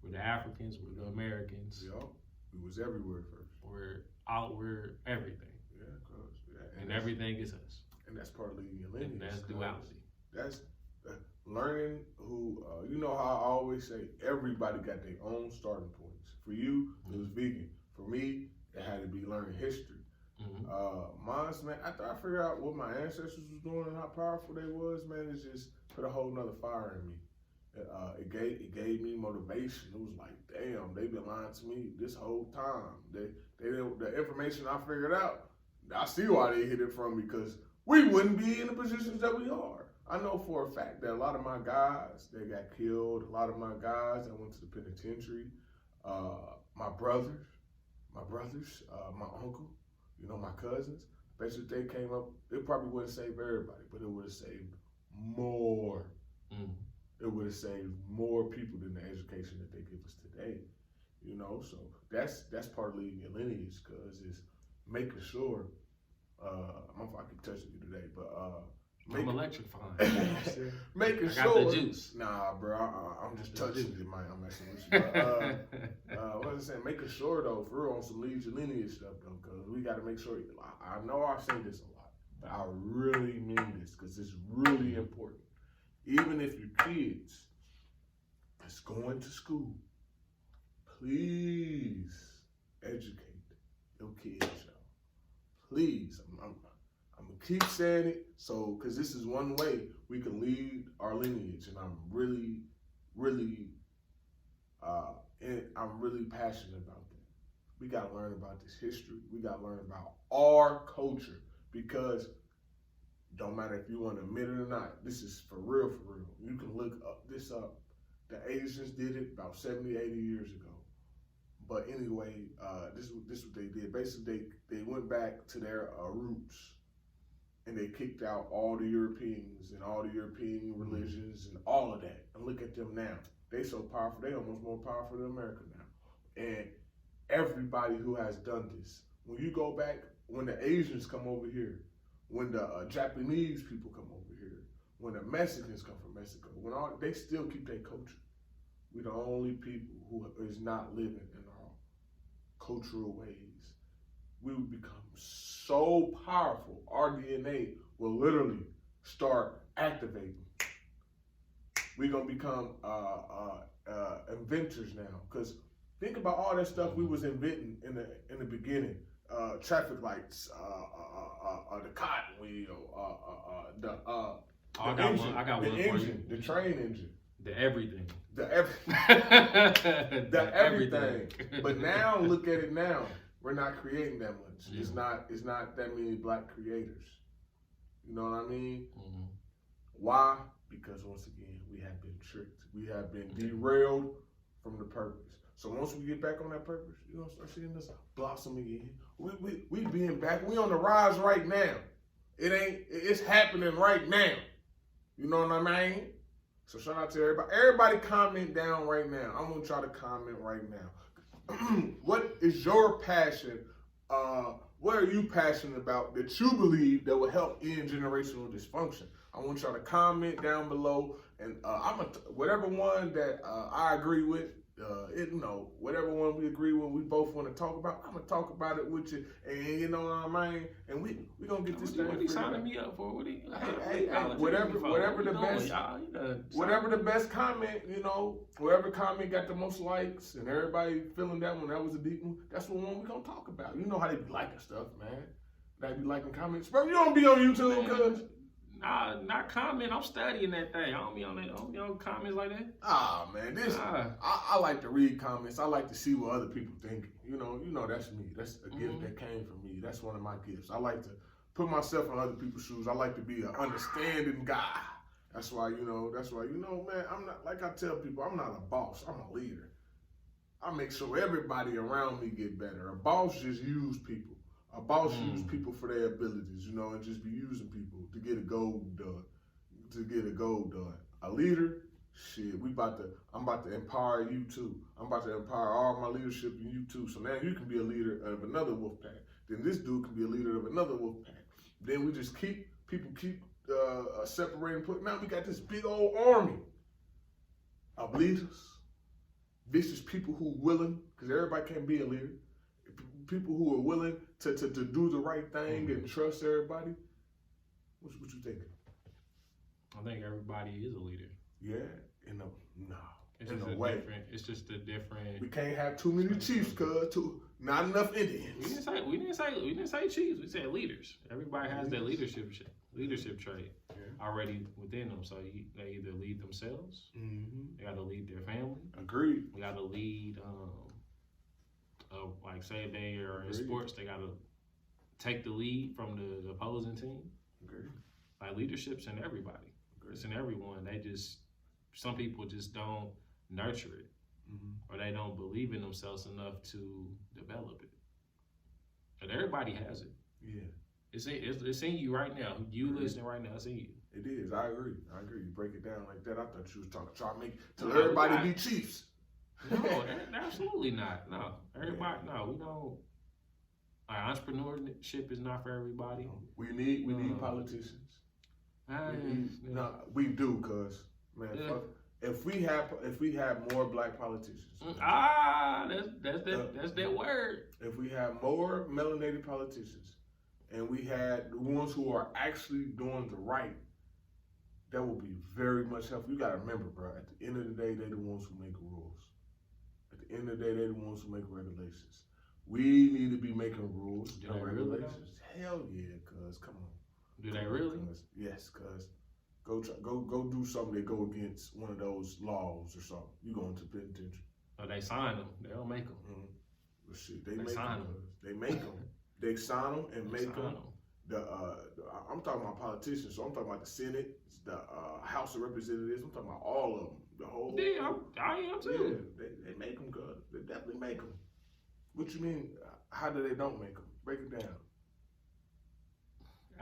We're the Africans. We're the Americans. Yup. We was everywhere first. We're everything. Yeah, and everything is us. And that's part of leading your lineage. And that's duality. That's learning who, you know how I always say, everybody got their own starting points. For you, it was vegan. For me, it had to be learning history. Mine's, man, after I figured out what my ancestors was doing and how powerful they was, man, it just put a whole nother fire in me. It gave me motivation. It was like, damn, they've been lying to me this whole time. The information I figured out, I see why they hid it from me, because we wouldn't be in the positions that we are. I know for a fact that a lot of my guys, they got killed. A lot of my guys that went to the penitentiary, my brothers, my uncle, my cousins, basically they came up, it probably wouldn't save everybody, but it would have saved more. It would have saved more people than the education that they give us today. So that's part of leading your lineage, because it's making sure, I keep touching you today, but I'm electrifying. Making I got sure. the juice. Nah, bro, I'm just touching you, man. I'm messing with you. But, what was I saying? Making sure, though, for real, on some lead your lineage stuff, though, because we got to make sure. I know I say this a lot, but I really mean this, because it's really important. Even if your kids is going to school, please educate your kids, y'all. Please, I'm gonna keep saying it, because this is one way we can lead our lineage, and I'm really passionate about that. We gotta learn about this history. We gotta learn about our culture, because don't matter if you want to admit it or not, this is for real, for real. You can look this up. The Asians did it about 70, 80 years ago. But anyway, this is what they did. Basically, they went back to their roots, and they kicked out all the Europeans and all the European religions and all of that. And look at them now. They so powerful. They almost more powerful than America now. And everybody who has done this, when you go back, when the Asians come over here, when the Japanese people come over here, when the Mexicans come from Mexico, they still keep their culture. We're the only people who is not living in our cultural ways. We would become so powerful. Our DNA will literally start activating. We're gonna become inventors now. Because think about all that stuff we was inventing in the beginning. traffic lights, the cotton wheel, I got one for you. The train engine. The everything. The everything. But now look at it now. We're not creating that much. Yeah. It's not that many black creators. You know what I mean? Mm-hmm. Why? Because once again, we have been tricked. We have been derailed from the purpose. So once we get back on that purpose, you're gonna start seeing this blossom again. We being back. We on the rise right now. It's happening right now. You know what I mean? So shout out to everybody. Everybody comment down right now. I'm gonna try to comment right now. What is your passion? What are you passionate about that you believe that will help end generational dysfunction? I want y'all to comment down below, and whatever one that I agree with. Whatever one we agree with, we both want to talk about. I'm gonna talk about it with you, and you know what I mean. And we gonna get this thing. What he signing me up for? Whatever the best comment, whatever comment got the most likes, and everybody feeling that one. That was a deep one. That's the one we gonna talk about. You know how they be liking stuff, man. They be liking comments, bro. You don't be on YouTube, cuz. Nah, not comment. I'm studying that thing. I don't be on that. I don't be on comments like that. Ah, man, I like to read comments. I like to see what other people think. You know, that's me. That's a gift that came from me. That's one of my gifts. I like to put myself in other people's shoes. I like to be an understanding guy. That's why, man, I'm not, like I tell people, I'm not a boss. I'm a leader. I make sure everybody around me get better. A boss just use people. A boss use people for their abilities, and just be using people to get a goal done. A leader, shit, I'm about to empower you too. I'm about to empower all my leadership in you too. So now you can be a leader of another wolf pack. Then this dude can be a leader of another wolf pack. Then we just keep separating. Now we got this big old army of leaders, vicious people who willing, because everybody can't be a leader. People who are willing to do the right thing and trust everybody. What you think? I think everybody is a leader. Yeah, it's just a different. We can't have too many chiefs, cause not enough Indians. We didn't say chiefs. We said leaders. Everybody has that leadership trait already within them. So they either lead themselves, they got to lead their family. Agreed. They got to lead. Like say they are in sports, they gotta take the lead from the opposing team. Agreed. Like leadership's in everybody. Agreed. It's in everyone. Some people just don't nurture it, or they don't believe in themselves enough to develop it. But everybody has it. Yeah. It's in you right now. You listening right now, it's in you. It is. I agree. You break it down like that. I thought you was trying to make everybody be chiefs. No, absolutely not. No, everybody. No, we don't. Entrepreneurship is not for everybody. We need politicians. We do, cause man, if we have more black politicians. That's that word. If we have more melanated politicians, and we had the ones who are actually doing the right, that will be very much helpful. You gotta remember, bro. At the end of the day, they're the ones who make rules. At the end of the day, they're the ones who make regulations. We need to be making rules and regulations. Hell yeah, cuz come on. Do they really? Yes, cuz go do something that go against one of those laws or something. You go into penitentiary. Oh, they sign them. They don't make them. Well, shit, they sign them. They make them. They sign them and make them. I'm talking about politicians, so I'm talking about the Senate, the House of Representatives. I'm talking about all of them. The whole. Yeah, I am too. Yeah, they make them good. They definitely make them. What you mean? How do they don't make them? Break it down.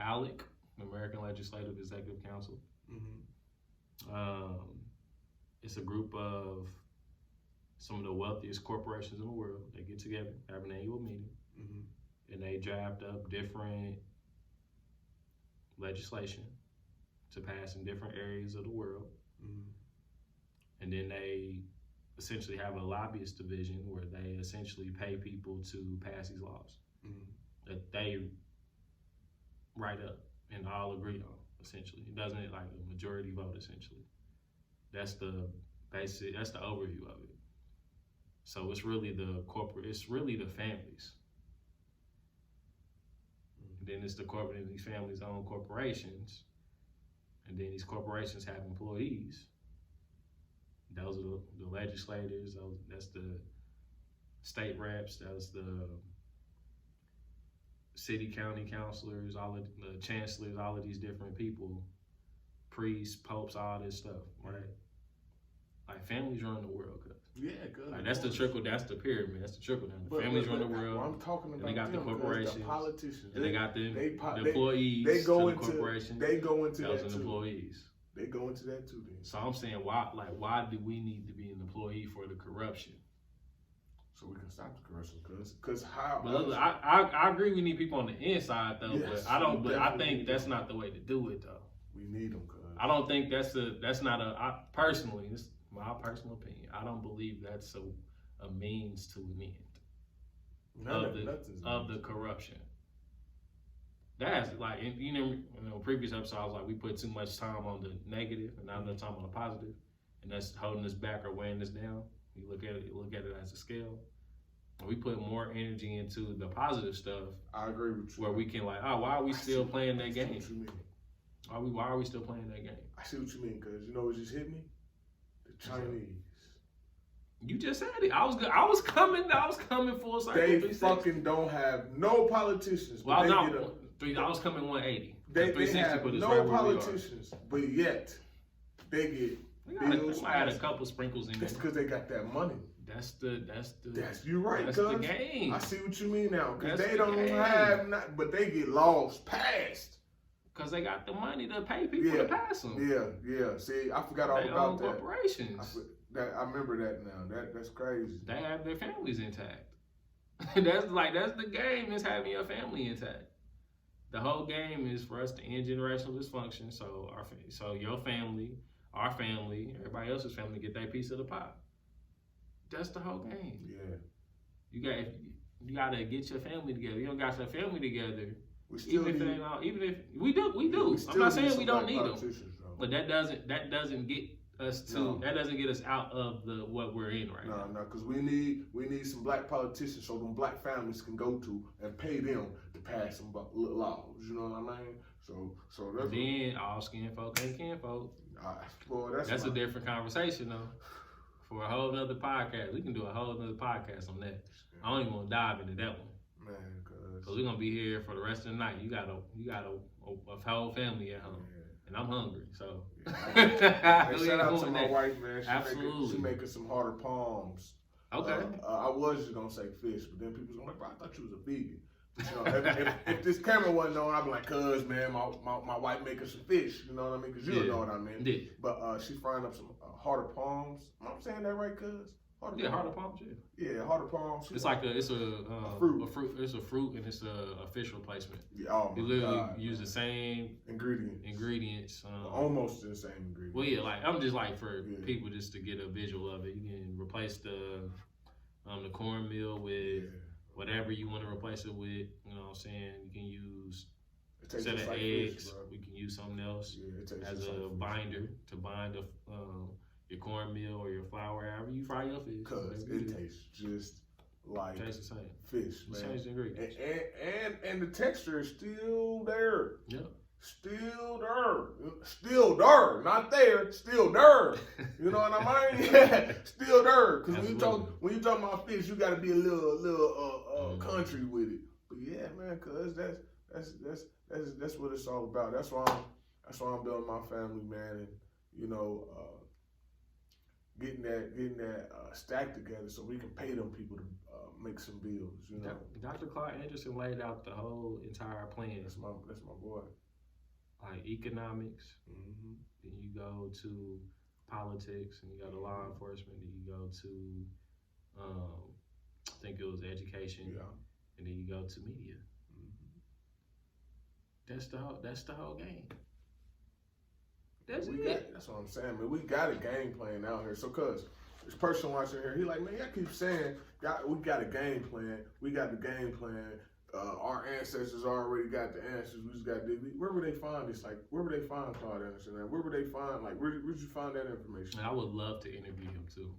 ALEC, American Legislative Executive Council. It's a group of some of the wealthiest corporations in the world. They get together, have an annual meeting, and they draft up different legislation to pass in different areas of the world. And then they essentially have a lobbyist division where they essentially pay people to pass these laws that they write up and all agree on, essentially. It doesn't like a majority vote, essentially. That's the overview of it. So it's really it's really the families. And then it's the corporate, and these families own corporations. And then these corporations have employees. Those are the legislators, that's the state reps, that's the city, county councilors, all of the chancellors, all of these different people, priests, popes, all this stuff, right? Like families run the world, cuz. Yeah, good. Like that's the pyramid, that's the trickle down. The families run the world. I'm talking about and they got the corporations, the politicians, and they got the employees. They go to into the corporations. They go into those that too. Employees. They go into that too. Then. So I'm saying, why do we need to be an employee for the corruption? So we can stop the corruption, cause how? But look, I agree we need people on the inside though, yes, but I don't. But I think that's not the way to do it though. We need them, cuz. I don't think that's not a personally. This is my personal opinion. I don't believe that's a means to an end of the corruption. That's like previous episodes, like we put too much time on the negative and not enough time on the positive, and that's holding us back or weighing us down. You look at it as a scale. When we put more energy into the positive stuff, I agree with you. Where we can why are we still playing that game? What you mean? Why are we still playing that game? I see what you mean, cause you know what just hit me? The Chinese. You just said it. I was coming full circle. They fucking don't have no politicians. Well, I was coming 180. They have no politicians, but yet they get. They might add a couple sprinkles in there. That's because they got that money. That's you right, that's cuz. the game. I see what you mean now. Because That's they don't have but they get laws passed. Because they got the money to pay people to pass them. Yeah. See, I forgot all they about own that. Corporations. I remember that now. That's crazy. They have their families intact. That's the game, is having your family intact. The whole game is for us to end generational dysfunction. So your family, our family, everybody else's family get their piece of the pie. That's the whole game. Yeah. You gotta get your family together. You don't got your family together. Even if we do. I'm not saying we don't need them, but that doesn't get us to that doesn't get us out of what we're in right now. No, because we need some black politicians so them black families can go to and pay them to pass some laws. You know what I mean? So that's then all skin folk ain't kin folk. That's a different conversation though. For a whole nother podcast, we can do a whole nother podcast on that. I don't even want to dive into that one. Man, because we're gonna be here for the rest of the night. You got a whole family at home, and I'm hungry. So shout out to my wife, man. She making some harder palms. Okay. I was just gonna say fish, but then people was like, "Bro, I thought you was a vegan." But, you know, if this camera wasn't on, I'd be like, "Cuz, man, my wife making some fish." You know what I mean? Because you know what I mean. Yeah. But she frying up some harder palms. I'm saying that right, cuz? Harder palms. Yeah, harder palms. It's like a fruit. It's a fruit, and it's a fish replacement. Yeah, you literally use the same ingredients. Almost the same ingredients. Well, yeah, like I'm just like for people just to get a visual of it. You can replace the cornmeal with whatever you want to replace it with. You know what I'm saying? You can use instead of eggs. We can use something else as a binder to bind your cornmeal or your flour, however you fry your fish. Cause it tastes just like the same fish, man. Change the ingredients. And the texture is still there. Yeah. Still there. Not there. Still there. You know what I mean? Yeah. Still there. Cause when you talk about fish, you gotta be a little country with it. But yeah, man, cause that's what it's all about. That's why I'm building my family, man, and you know, getting that stack together so we can pay them people to make some bills. You know, Dr. Clark Anderson laid out the whole entire plan. That's my boy. Like economics, then you go to politics, and you go to law enforcement, then you go to I think it was education, and then you go to media. That's the whole game. That's what I'm saying, man. We got a game plan out here. So, cuz this person watching here, he like, man, y'all keep saying we got a game plan. We got the game plan. Our ancestors already got the answers. We just got to dig. Where would they find this? Like, where would they find Claude Anderson? Where would they find, like, where would you find that information? I would love to interview him too.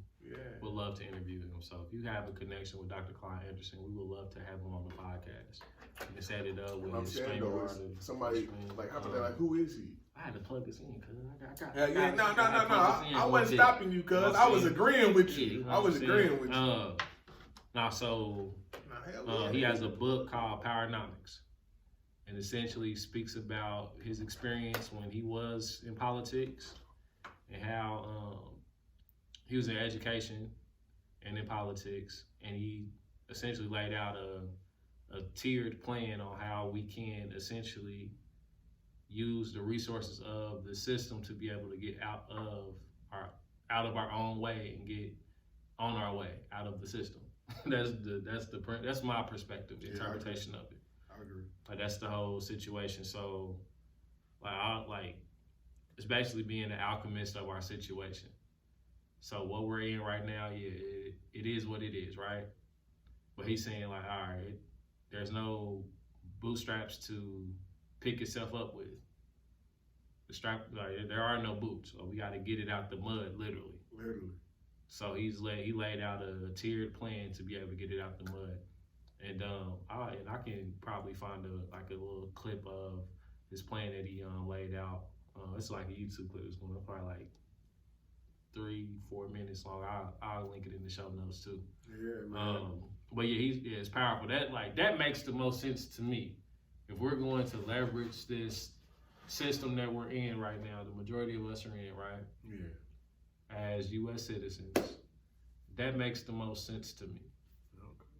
would love to interview him. So if you have a connection with Dr. Clyde Anderson, we would love to have him on the podcast. You can set it up with his streamer. Somebody like, how about that? Like, who is he? I had to plug this in, cuz. No. I wasn't stopping you, cuz. I was agreeing with you. I was agreeing with you. He has a book called Powernomics, and essentially speaks about his experience when he was in politics and how he was in education and in politics, and he essentially laid out a tiered plan on how we can essentially use the resources of the system to be able to get out of our own way and get on our way out of the system. That's my perspective, interpretation of it. I agree. Like, that's the whole situation. So, it's basically being the alchemist of our situation. So what we're in right now, it is what it is, right? But he's saying, like, all right, there's no bootstraps to pick itself up with. There are no boots, so we got to get it out the mud, literally. So he laid out a tiered plan to be able to get it out the mud, and I can probably find a little clip of his plan that he laid out. It's like a YouTube clip. It's probably like 3-4 minutes long. I'll link it in the show notes too. Yeah, man. But yeah, it's powerful. That makes the most sense to me. If we're going to leverage this system that we're in right now, the majority of us are in, right? Yeah. As U.S. citizens, that makes the most sense to me. Okay.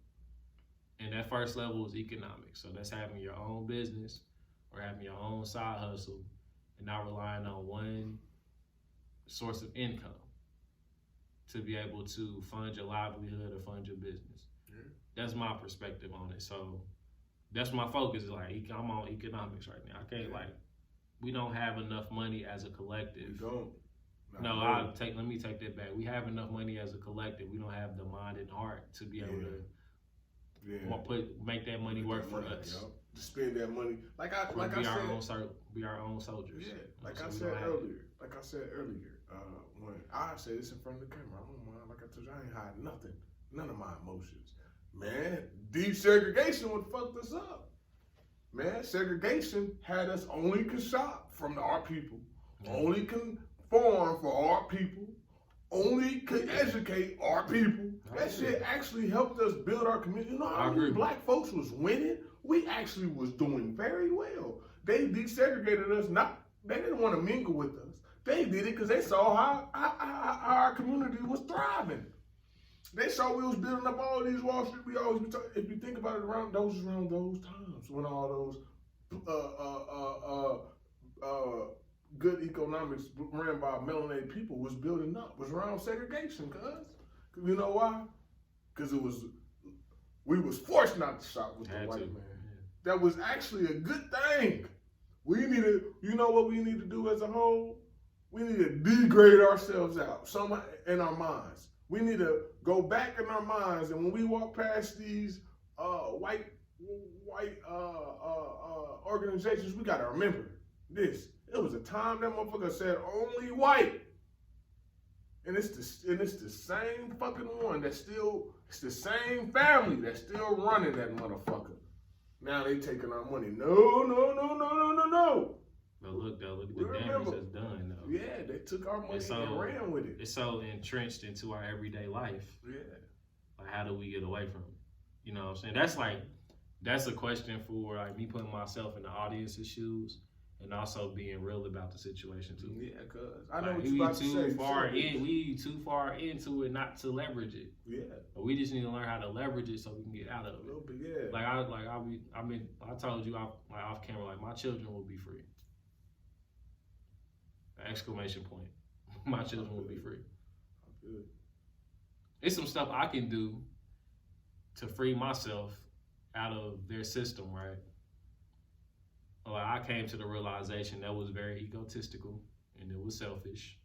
And that first level is economics. So that's having your own business or having your own side hustle and not relying on one source of income to be able to fund your livelihood or fund your business. Yeah. That's my perspective on it. So that's my focus. Is like, I'm on economics right now. I can't we don't have enough money as a collective. We don't. Let me take that back. We have enough money as a collective. We don't have the mind and heart to be able to make that money work for us. To spend that money, be our own soldiers. Yeah, like I said earlier. When I say this in front of the camera, I don't mind. Like I told you, I ain't hiding nothing. None of my emotions. Man, desegregation would fucked us up. Man, segregation had us only can shop from our people, only can farm for our people, only can educate our people. That shit actually helped us build our community. You know how many black folks was winning? We actually was doing very well. They desegregated us. They didn't want to mingle with us. They did it because they saw how our community was thriving. They saw we was building up all these Wall Street. We always, if you think about it, around those times when all those good economics ran by melanated people was building up, was around segregation, cuz. You know why? Because we was forced not to shop with the white man. Yeah. That was actually a good thing. You know what we need to do as a whole? We need to degrade ourselves out, somehow in our minds. We need to go back in our minds, and when we walk past these white organizations, we gotta remember this. It was a time that motherfucker said only white, and it's the same fucking one it's the same family that's still running that motherfucker. Now they taking our money. No. But look at the damage that's done though. Yeah, they took our money and ran with it. It's so entrenched into our everyday life. Yeah. Like, how do we get away from it? You know what I'm saying? That's a question for like me putting myself in the audience's shoes and also being real about the situation too. Yeah, cuz I know what you're about to say. We too far into it not to leverage it. Yeah. But we just need to learn how to leverage it so we can get out of it. A little bit, yeah. I told you off camera, like, my children will be free. Exclamation point. My children will be free. Good. It's some stuff I can do to free myself out of their system, right? Like, I came to the realization that was very egotistical and it was selfish.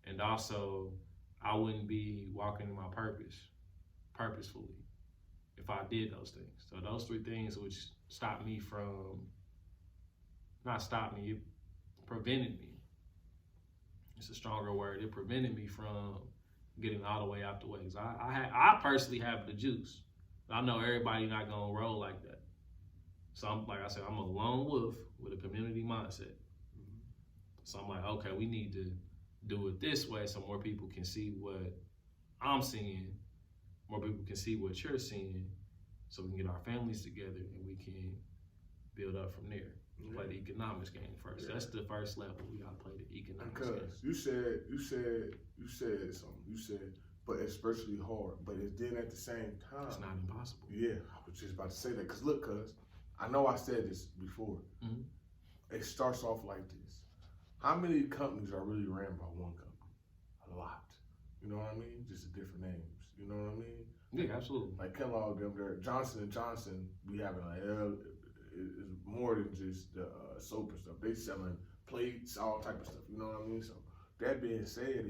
And also, I wouldn't be walking in my purpose purposefully if I did those things. So those 3 things which stopped me from, not stopped me, it prevented me. It's a stronger word. It prevented me from getting all the way out the way. Cause I personally have the juice. I know everybody not gonna roll like that. So I'm like I said, I'm a lone wolf with a community mindset. So I'm like, okay, we need to do it this way so more people can see what I'm seeing, more people can see what you're seeing, so we can get our families together and we can build up from there. Play the economics game first. That's the first level. We gotta play the economics game. Because you said something. You said, but it's virtually hard. But it's then at the same time, It's not impossible. Yeah, I was just about to say that. Cause look, I know I said this before. It starts off like this. How many companies are really ran by one company? A lot. You know what I mean? Just different names. You know what I mean? Yeah, absolutely. Like Kellogg, them there, Johnson & Johnson, we having is more than just the soap and stuff. They selling plates, all type of stuff. You know what I mean? So that being said,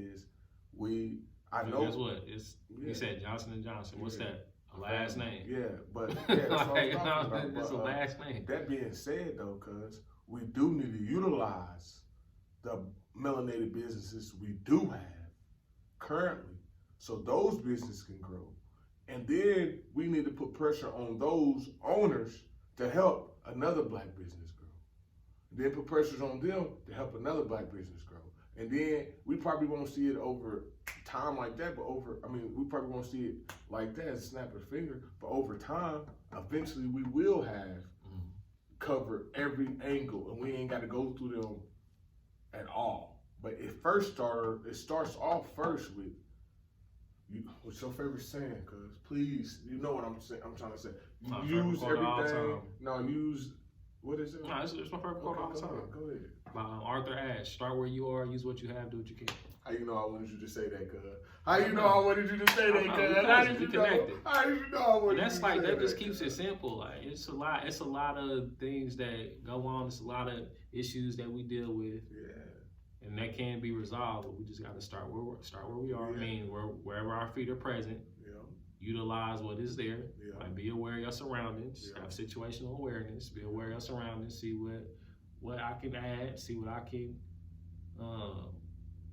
I know. Guess what? You said Johnson & Johnson. What's that? A last name? Yeah, but that's what I'm talking about. It's a last name. That being said, though, cuz we do need to utilize the melanated businesses we do have currently, so those businesses can grow. And then we need to put pressure on those owners to help another black business grow. Then put pressures on them to help another black business grow. And then we probably won't see it over time like that, but we probably won't see it like that as a snap of a finger, but over time, eventually we will have covered every angle and we ain't got to go through them at all. But it starts off first with what's your favorite saying? Cause please, you know what I'm saying. I'm trying to say. Use everything. No, use what is it? No, it's my favorite quote all the time. Go ahead. By Arthur Ashe. Start where you are. Use what you have. Do what you can. How you know I wanted you to say that, cuz? How you know I wanted you to say that, cuz? How did you know? How did you know I wanted you to say that? That's like that. Just keeps it simple. Like it's a lot. It's a lot of things that go on. It's a lot of issues that we deal with. Yeah. And that can be resolved, but we just got to start where we are. Yeah. I mean, wherever our feet are present. Yeah. Utilize what is there. Yeah. Like be aware of your surroundings. Yeah. Have situational awareness. Be aware of your surroundings. See what I can add. See what I can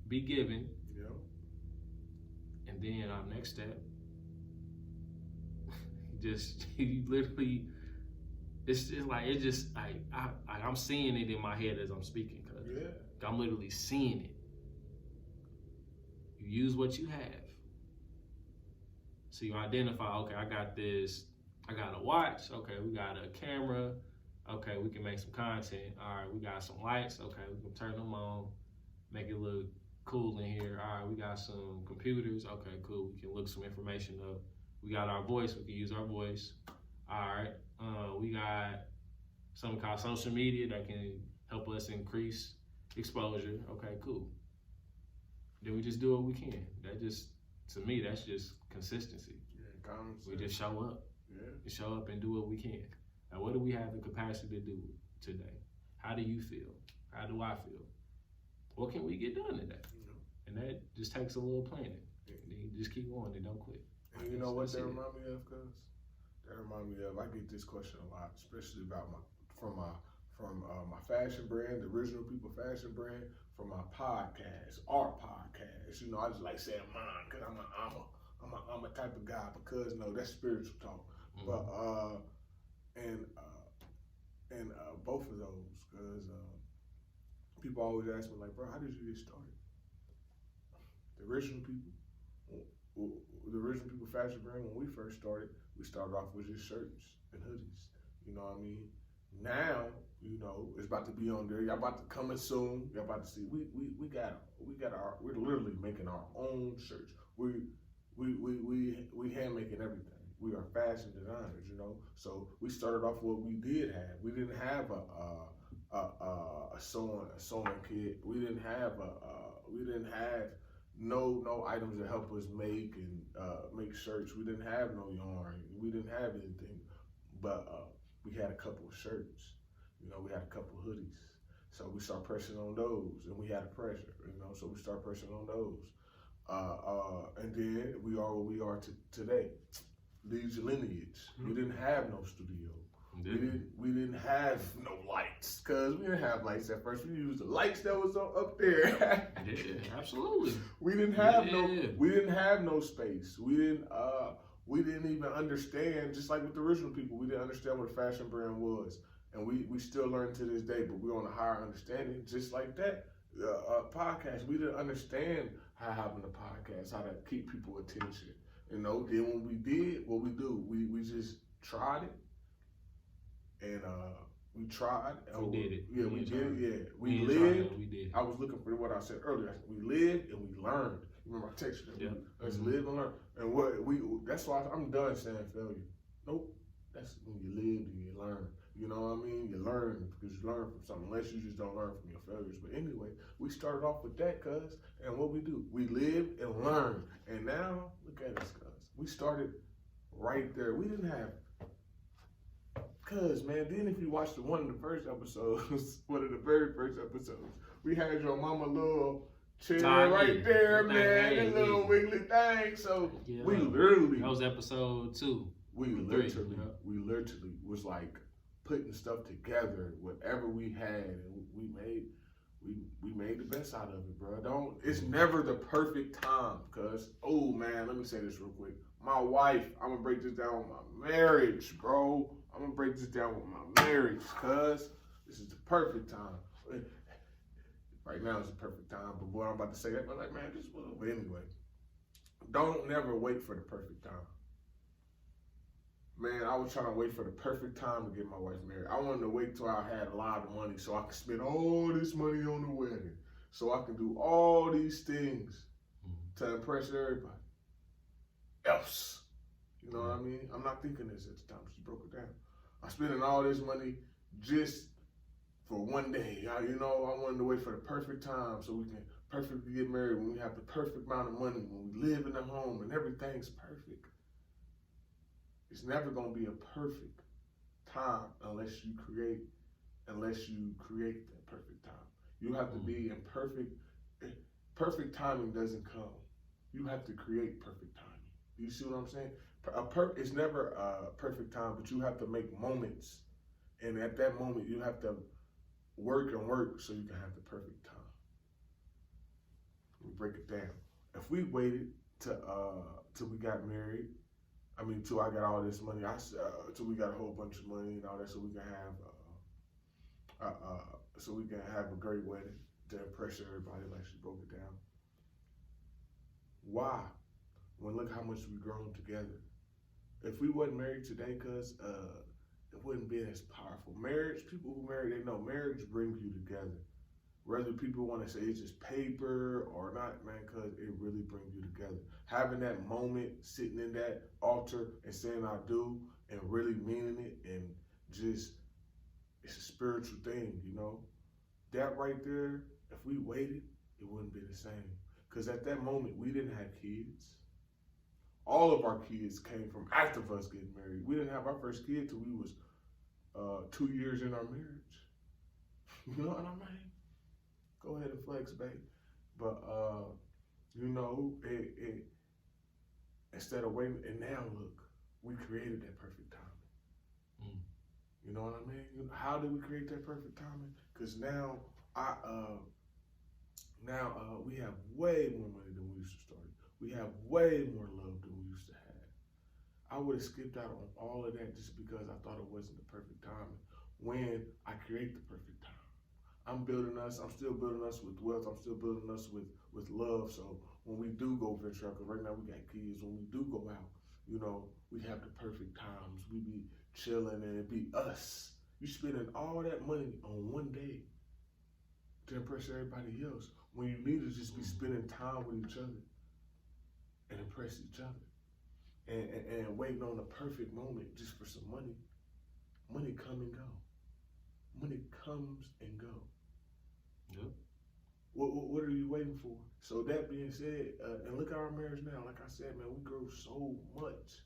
be given. Yeah. And then our next step, you literally, it's like I'm seeing it in my head as I'm speaking. Cause I'm literally seeing it. You use what you have. So you identify, okay, I got this, I got a watch, okay, we got a camera, okay, we can make some content. All right, we got some lights, okay, we can turn them on, make it look cool in here. All right, we got some computers, okay, cool, we can look some information up. We got our voice, we can use our voice. All right, we got something called social media that can help us increase exposure. Okay, cool. Then we just do what we can. To me, that's just consistency. Yeah, we just show up. Yeah. We show up and do what we can. Now, what do we have the capacity to do today? How do you feel? How do I feel? What can we get done today? And that just takes a little planning. And you just keep going and don't quit. And you know what that remind me of, cuz? That remind me of, I get this question a lot, especially about from my fashion brand, the Original People fashion brand, from my podcast, our podcast. You know, I just like saying mine because I'm a type of guy, because that's spiritual talk. Mm-hmm. But and both of those, because people always ask me like, bro, how did you get started? The Original People fashion brand, when we first started, we started off with just shirts and hoodies. You know what I mean? Now, it's about to be on there. Y'all about to come in soon. Y'all about to see. We're literally making our own shirts. We hand making everything. We are fashion designers, So we started off what we did have. We didn't have a sewing kit. We didn't have no items to help us make shirts. We didn't have no yarn. We didn't have anything, but we had a couple of shirts. We had a couple of hoodies. So we start pressing on those, and we had a pressure, so we start pressing on those. And then we are what we are today. Lead Your Lineage. Mm-hmm. We didn't have no studio. We didn't have no lights, because we didn't have lights at first. We used the lights that was up there. Yeah, absolutely. We didn't have no space. We didn't even understand, just like with the original people, we didn't understand what a fashion brand was. And we still learn to this day, but we're on a higher understanding, just like that. Podcast, we didn't understand how having a podcast, how to keep people attention. You know, then when we did, what we do, we just tried it. And we tried. We did it. Yeah, we did it. Yeah, we lived. lived. I was looking for what I said earlier. We lived and we learned. Remember I texted you. Yeah. Let's live and learn. And that's why I'm done saying failure. Nope. That's when you lived and you learn. You know what I mean? You learn because you learn from something, unless you just don't learn from your failures. But anyway, we started off with that, cuz. And what we do, we lived and learned. And now, look at us, cuz. We started right there. We didn't have. Cause man, then if you watch one of the first episodes, one of the very first episodes, we had your mama little chair right there, man, that little wiggly thing. So we literally, that was episode 2. We literally was like putting stuff together, whatever we had, and we made the best out of it, bro. It's never the perfect time, cause oh man, let me say this real quick. My wife, I'm gonna break this down with my marriage, bro. I'm gonna break this down with my marriage, cuz this is the perfect time. Right now is the perfect time, but boy, I'm about to say that, but like, man, just but anyway. Don't never wait for the perfect time. Man, I was trying to wait for the perfect time to get my wife married. I wanted to wait till I had a lot of money so I could spend all this money on the wedding. So I can do all these things to impress everybody else. You know what I mean? I'm not thinking this at the time. She broke it down. I'm spending all this money just for one day. I wanted to wait for the perfect time so we can perfectly get married when we have the perfect amount of money, when we live in the home and everything's perfect. It's never going to be a perfect time unless you create that perfect time. You have to be in perfect timing doesn't come. You have to create perfect timing. You see what I'm saying? It's never a perfect time, but you have to make moments. And at that moment, you have to work so you can have the perfect time. Let me break it down. If we waited till we got married, till I got all this money, till we got a whole bunch of money and all that, so we can have a great wedding to impress everybody, like she broke it down. Why? When look how much we've grown together. If we wasn't married today, cuz it wouldn't be as powerful. Marriage, people who marry, they know marriage brings you together. Whether people want to say it's just paper or not, man, cuz it really brings you together. Having that moment, sitting in that altar and saying I do, and really meaning it, and just, it's a spiritual thing, you know? That right there, if we waited, it wouldn't be the same. Because at that moment, we didn't have kids. All of our kids came from after us getting married. We didn't have our first kid till we was 2 years in our marriage. You know what I mean? Go ahead and flex, babe. But, instead of waiting, and now look, we created that perfect timing. You know what I mean? How did we create that perfect timing? Because now, we have way more money than we used to start. We have way more love than we used to have. I would have skipped out on all of that just because I thought it wasn't the perfect timing. When I create the perfect time, I'm still building us with wealth. I'm still building us with love. So when we do go venture out, because right now we got kids, when we do go out, we have the perfect times. We be chilling and it be us. You spending all that money on one day to impress everybody else when you need to just be spending time with each other and impress each other and waiting on the perfect moment just for some money. Money come and go. Money comes and go. Yep. What are you waiting for? So that being said, and look at our marriage now. Like I said, man, we grew so much.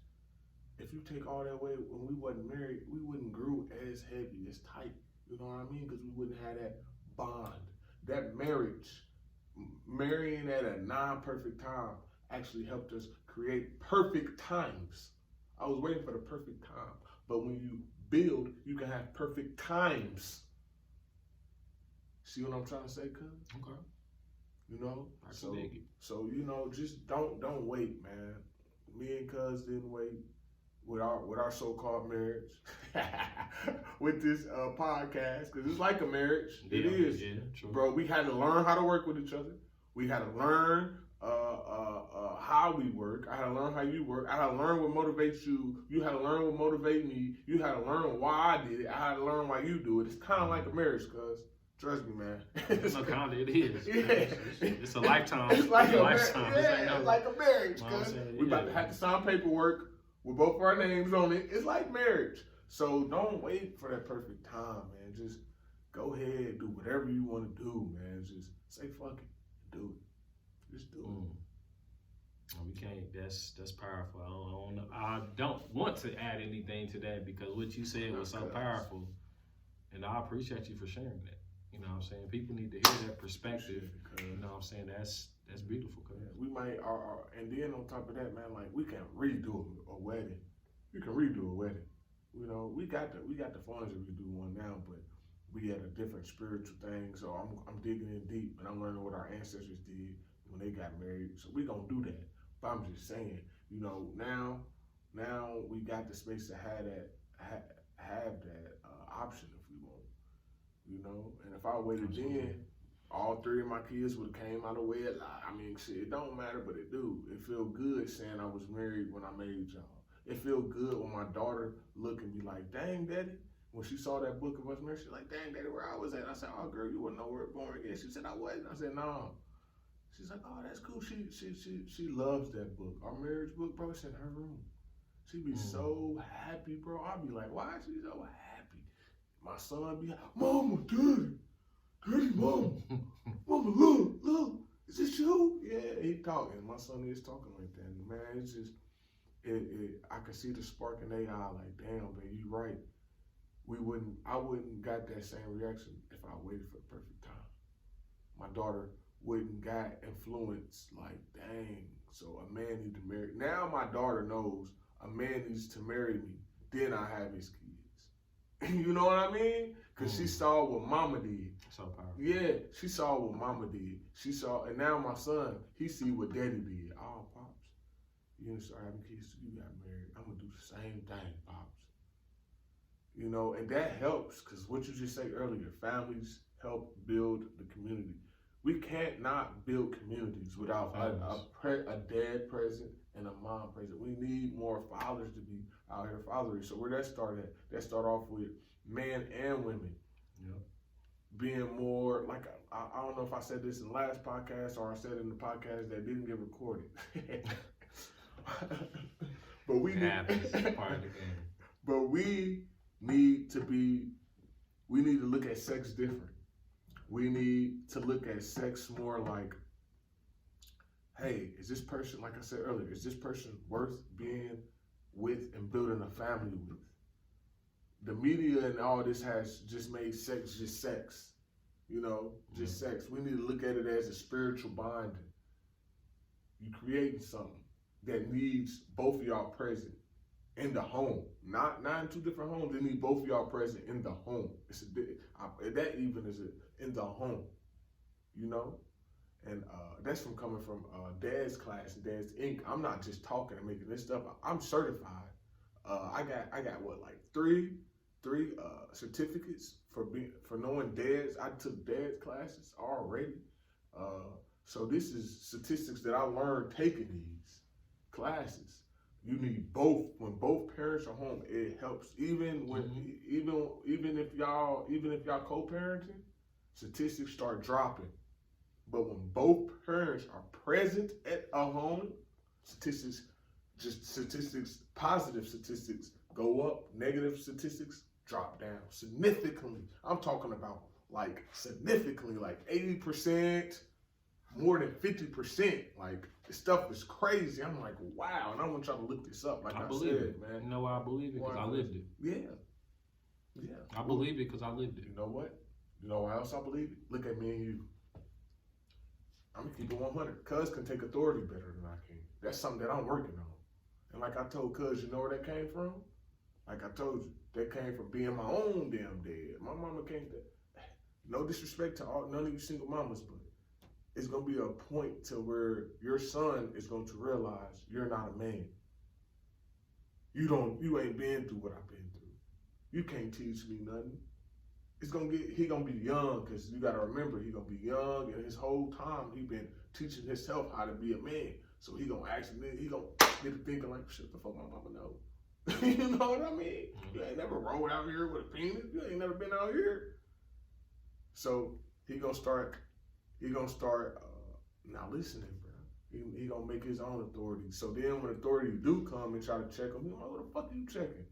If you take all that away, when we wasn't married, we wouldn't grew as heavy, as tight. You know what I mean? Because we wouldn't have that bond, that marriage. Marrying at a non-perfect time actually helped us create perfect times. I was waiting for the perfect time. But when you build, you can have perfect times. See what I'm trying to say, cuz? Okay. You know? I can dig it. So, you know, just don't wait, man. Me and cuz didn't wait with our so-called marriage, with this podcast, because it's like a marriage. It is. Yeah, true. Bro, we had to learn how to work with each other. We had to learn how we work. I had to learn how you work. I had to learn what motivates you. You had to learn what motivates me. You had to learn why I did it. I had to learn why you do it. It's kind of like a marriage, cuz. Trust me, man. No, kind of it is. Yeah. It's a lifetime. It's like a lifetime. Yeah, it's like a marriage, You know what I'm cuz. saying? We about to have to sign paperwork with both our names on it. It's like marriage. So don't wait for that perfect time, man. Just go ahead, do whatever you want to do, man. Just say fuck it, do it. Just do it. We can't. That's powerful. I don't want to add anything to that because what you said was so powerful, and I appreciate you for sharing that. You know what I'm saying? People need to hear that perspective. You know what I'm saying? That's beautiful. Yeah, we might, and then on top of that, man, like we can redo a wedding. You can redo a wedding. You know, we got the funds to redo one now, but we had a different spiritual thing. So I'm digging in deep, and I'm learning what our ancestors did when they got married. So we gonna do that. But I'm just saying, you know, now we got the space to have that option if we want. You know, and if I waited then, all three of my kids would have came out of wedlock. I mean, shit, it don't matter, but it do. It feel good saying I was married when I made y'all. It feel good when my daughter look and be like, dang, daddy. When she saw that book of us married, she's like, dang, daddy, where I was at? I said, oh, girl, you wasn't nowhere born again. She said, I wasn't. I said, no. She's like, oh, that's cool. She loves that book. Our marriage book, bro, it's in her room. She be so happy, bro. I'll be like, why is she so happy? My son be like, Mama, Daddy, Mama, look, is this you? Yeah, he talking. My son is talking like that. And man, it's just, I can see the spark in their eye. Like, damn, man, you right. I wouldn't got that same reaction if I waited for the perfect time. My daughter wouldn't got influenced. Like, dang. So a man need to marry. Now my daughter knows a man needs to marry me. Then I have his kids. You know what I mean? Because she saw what mama did. So powerful. Yeah, she saw what mama did. She saw, and now my son, he see what daddy did. Oh, Pops, you didn't start having kids till you got married. I'm going to do the same thing, Pops. You know, and that helps because what you just said earlier, families help build the community. We can't not build communities without a dad present and a mom present. We need more fathers to be out here fathering. So where that started at? That start off with men and women. Yep. Being more, like, I don't know if I said this in the last podcast or I said it in the podcast that didn't get recorded. But we need, part of the game. But we need to look at sex different. We need to look at sex more like, hey, is this person, like I said earlier, is this person worth being with and building a family with? The media and all this has just made sex just sex, you know, just sex. We need to look at it as a spiritual bonding. You creating something that needs both of y'all present in the home, not in two different homes. They need both of y'all present in the home. That even is in the home, you know, and that's from coming from Dad's class, Dad's Inc. I'm not just talking and making this stuff. I'm certified. I got what, like three certificates for knowing Dad's. I took Dad's classes already. So this is statistics that I learned taking these classes. You need both. When both parents are home, it helps. Even if y'all co-parenting, statistics start dropping. But when both parents are present at a home, positive statistics go up, negative statistics drop down significantly. I'm talking about like significantly, like 80%, more than 50%. Like, this stuff is crazy. I'm like, wow. And I want y'all to look this up. Like I believe said, it, man. You know why I believe it? Because I lived it. Yeah. I believe it because I lived it. You know what? You know why else I believe it? Look at me and you. I'm gonna keep it 100. Cuz can take authority better than I can. That's something that I'm working on. And like I told Cuz, you know where that came from? Like I told you, that came from being my own damn dad. My mama came to, no disrespect to none of you single mamas, but it's gonna be a point to where your son is going to realize you're not a man. You ain't been through what I've been through. You can't teach me nothing. He gonna be young, because you gotta remember, he gonna be young, and his whole time he been teaching himself how to be a man. So he gonna get to thinking like, shit, the fuck my mama know. You know what I mean? You ain't never rolled out here with a penis. You ain't never been out here. So he gonna start now listening, bro. He gonna make his own authority. So then when authority do come and try to check him, he like, what the fuck are you checking?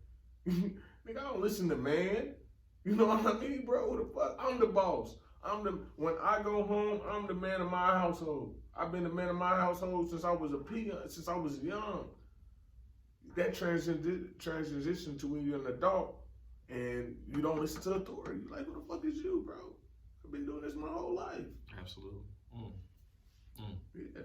Nigga, I don't listen to man. You know what I mean, bro? What the fuck? I'm the boss. When I go home, I'm the man of my household. I've been the man of my household since I was since I was young. That transition to when you're an adult and you don't listen to authority. You're like, who the fuck is you, bro? I've been doing this my whole life. Absolutely. Yeah.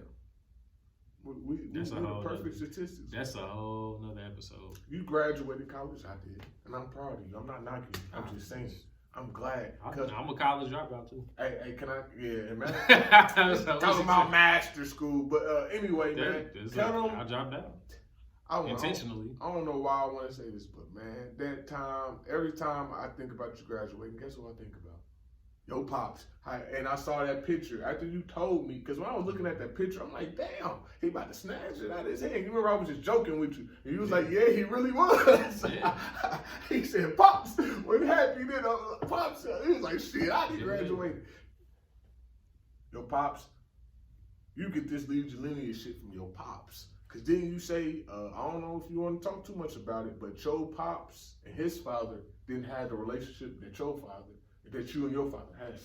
We the perfect statistics. That's a whole nother episode. You graduated college, I did, and I'm proud of you. I'm not knocking you. I'm just saying. I'm glad. I'm a college dropout too. Hey, can I? Yeah, man. Talking about master school, but anyway, man. Tell them I dropped out. Intentionally. I don't know why I want to say this, but man, that time, every time I think about you graduating, guess what I think about? Yo, pops. And I saw that picture after you told me, because when I was looking at that picture, I'm like, damn, he about to snatch it out of his hand. You remember I was just joking with you. And you was like, yeah, he really was. Yeah. He said, Pops, when happy then, Pops, he was like, shit, I didn't graduate. Yo, Pops, you get this lead your lineage shit from your pops. Because then you say, I don't know if you want to talk too much about it, but your pops and his father didn't have the relationship that your father, that you and your father had.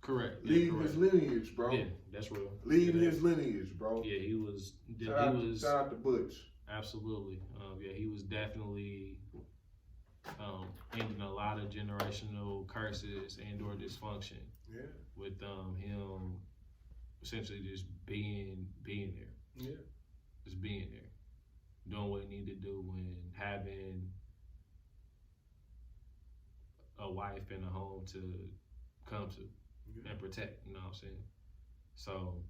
Correct. Leading his lineage, bro. Yeah, that's real. Leading his lineage, bro. Yeah, he was. Shout out to Butch. Absolutely. Yeah, he was definitely ending a lot of generational curses and/or dysfunction. Yeah. With him essentially just being there. Yeah. Just being there, doing what he needed to do, when having a wife and a home to come to and protect, you know what I'm saying? So,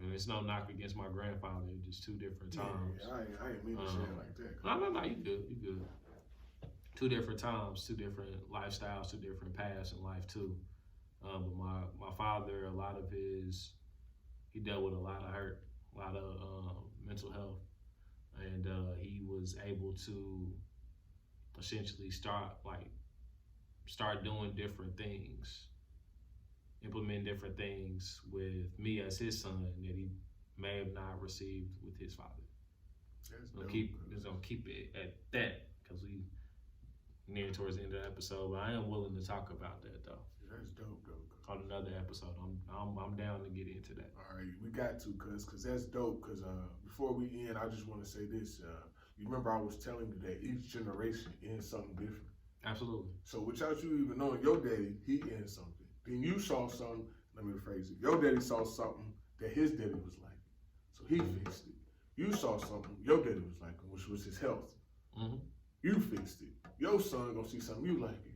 and it's no knock against my grandfather, just two different times. Yeah, I ain't mean to say it like that. No, you good. Two different times, two different lifestyles, two different paths in life too. But my father, a lot of he dealt with a lot of hurt, a lot of mental health, and he was able to essentially start doing different things, implement different things with me as his son that he may have not received with his father. Just gonna keep it at that, because we near towards the end of the episode, but I am willing to talk about that though. That's dope. On another episode, I'm down to get into that. All right, we got to, cause that's dope. Cause before we end, I just want to say this. You remember I was telling you that each generation ends something different. Absolutely. So without you even knowing your daddy, he ends something. Then you saw something. Let me rephrase it. Your daddy saw something that his daddy was like, so he fixed it. You saw something your daddy was like, which was his health. Mm-hmm. You fixed it. Your son gonna see something you like it.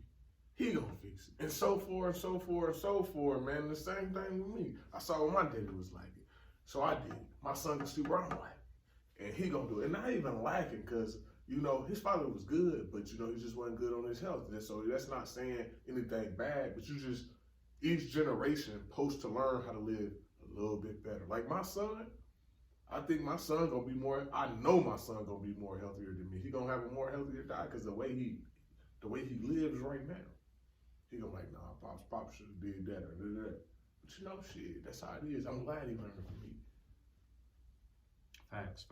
He gonna fix it. And so forth, and so forth, and so forth, man. The same thing with me. I saw what my daddy was like it. So I did. My son can see what I'm like. And he gonna do it. And not even lacking, because, you know, his father was good, but, you know, he just wasn't good on his health. And so that's not saying anything bad, but each generation supposed to learn how to live a little bit better. Like my son, I think my son gonna be more, I know my son gonna be more healthier than me. He gonna have a more healthier diet, because the way he lives right now. He gonna like, nah, Pops should have did that or did that. But you know, shit, that's how it is. I'm glad he learned from me. Facts.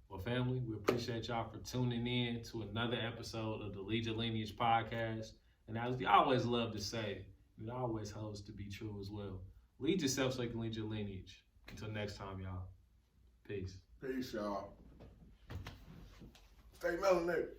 Well, family, we appreciate y'all for tuning in to another episode of the Lead Your Lineage podcast. And as we always love to say, it always holds to be true as well. Lead yourself so you can lead your lineage. Until next time, y'all. Peace. Peace, y'all. Stay melanated.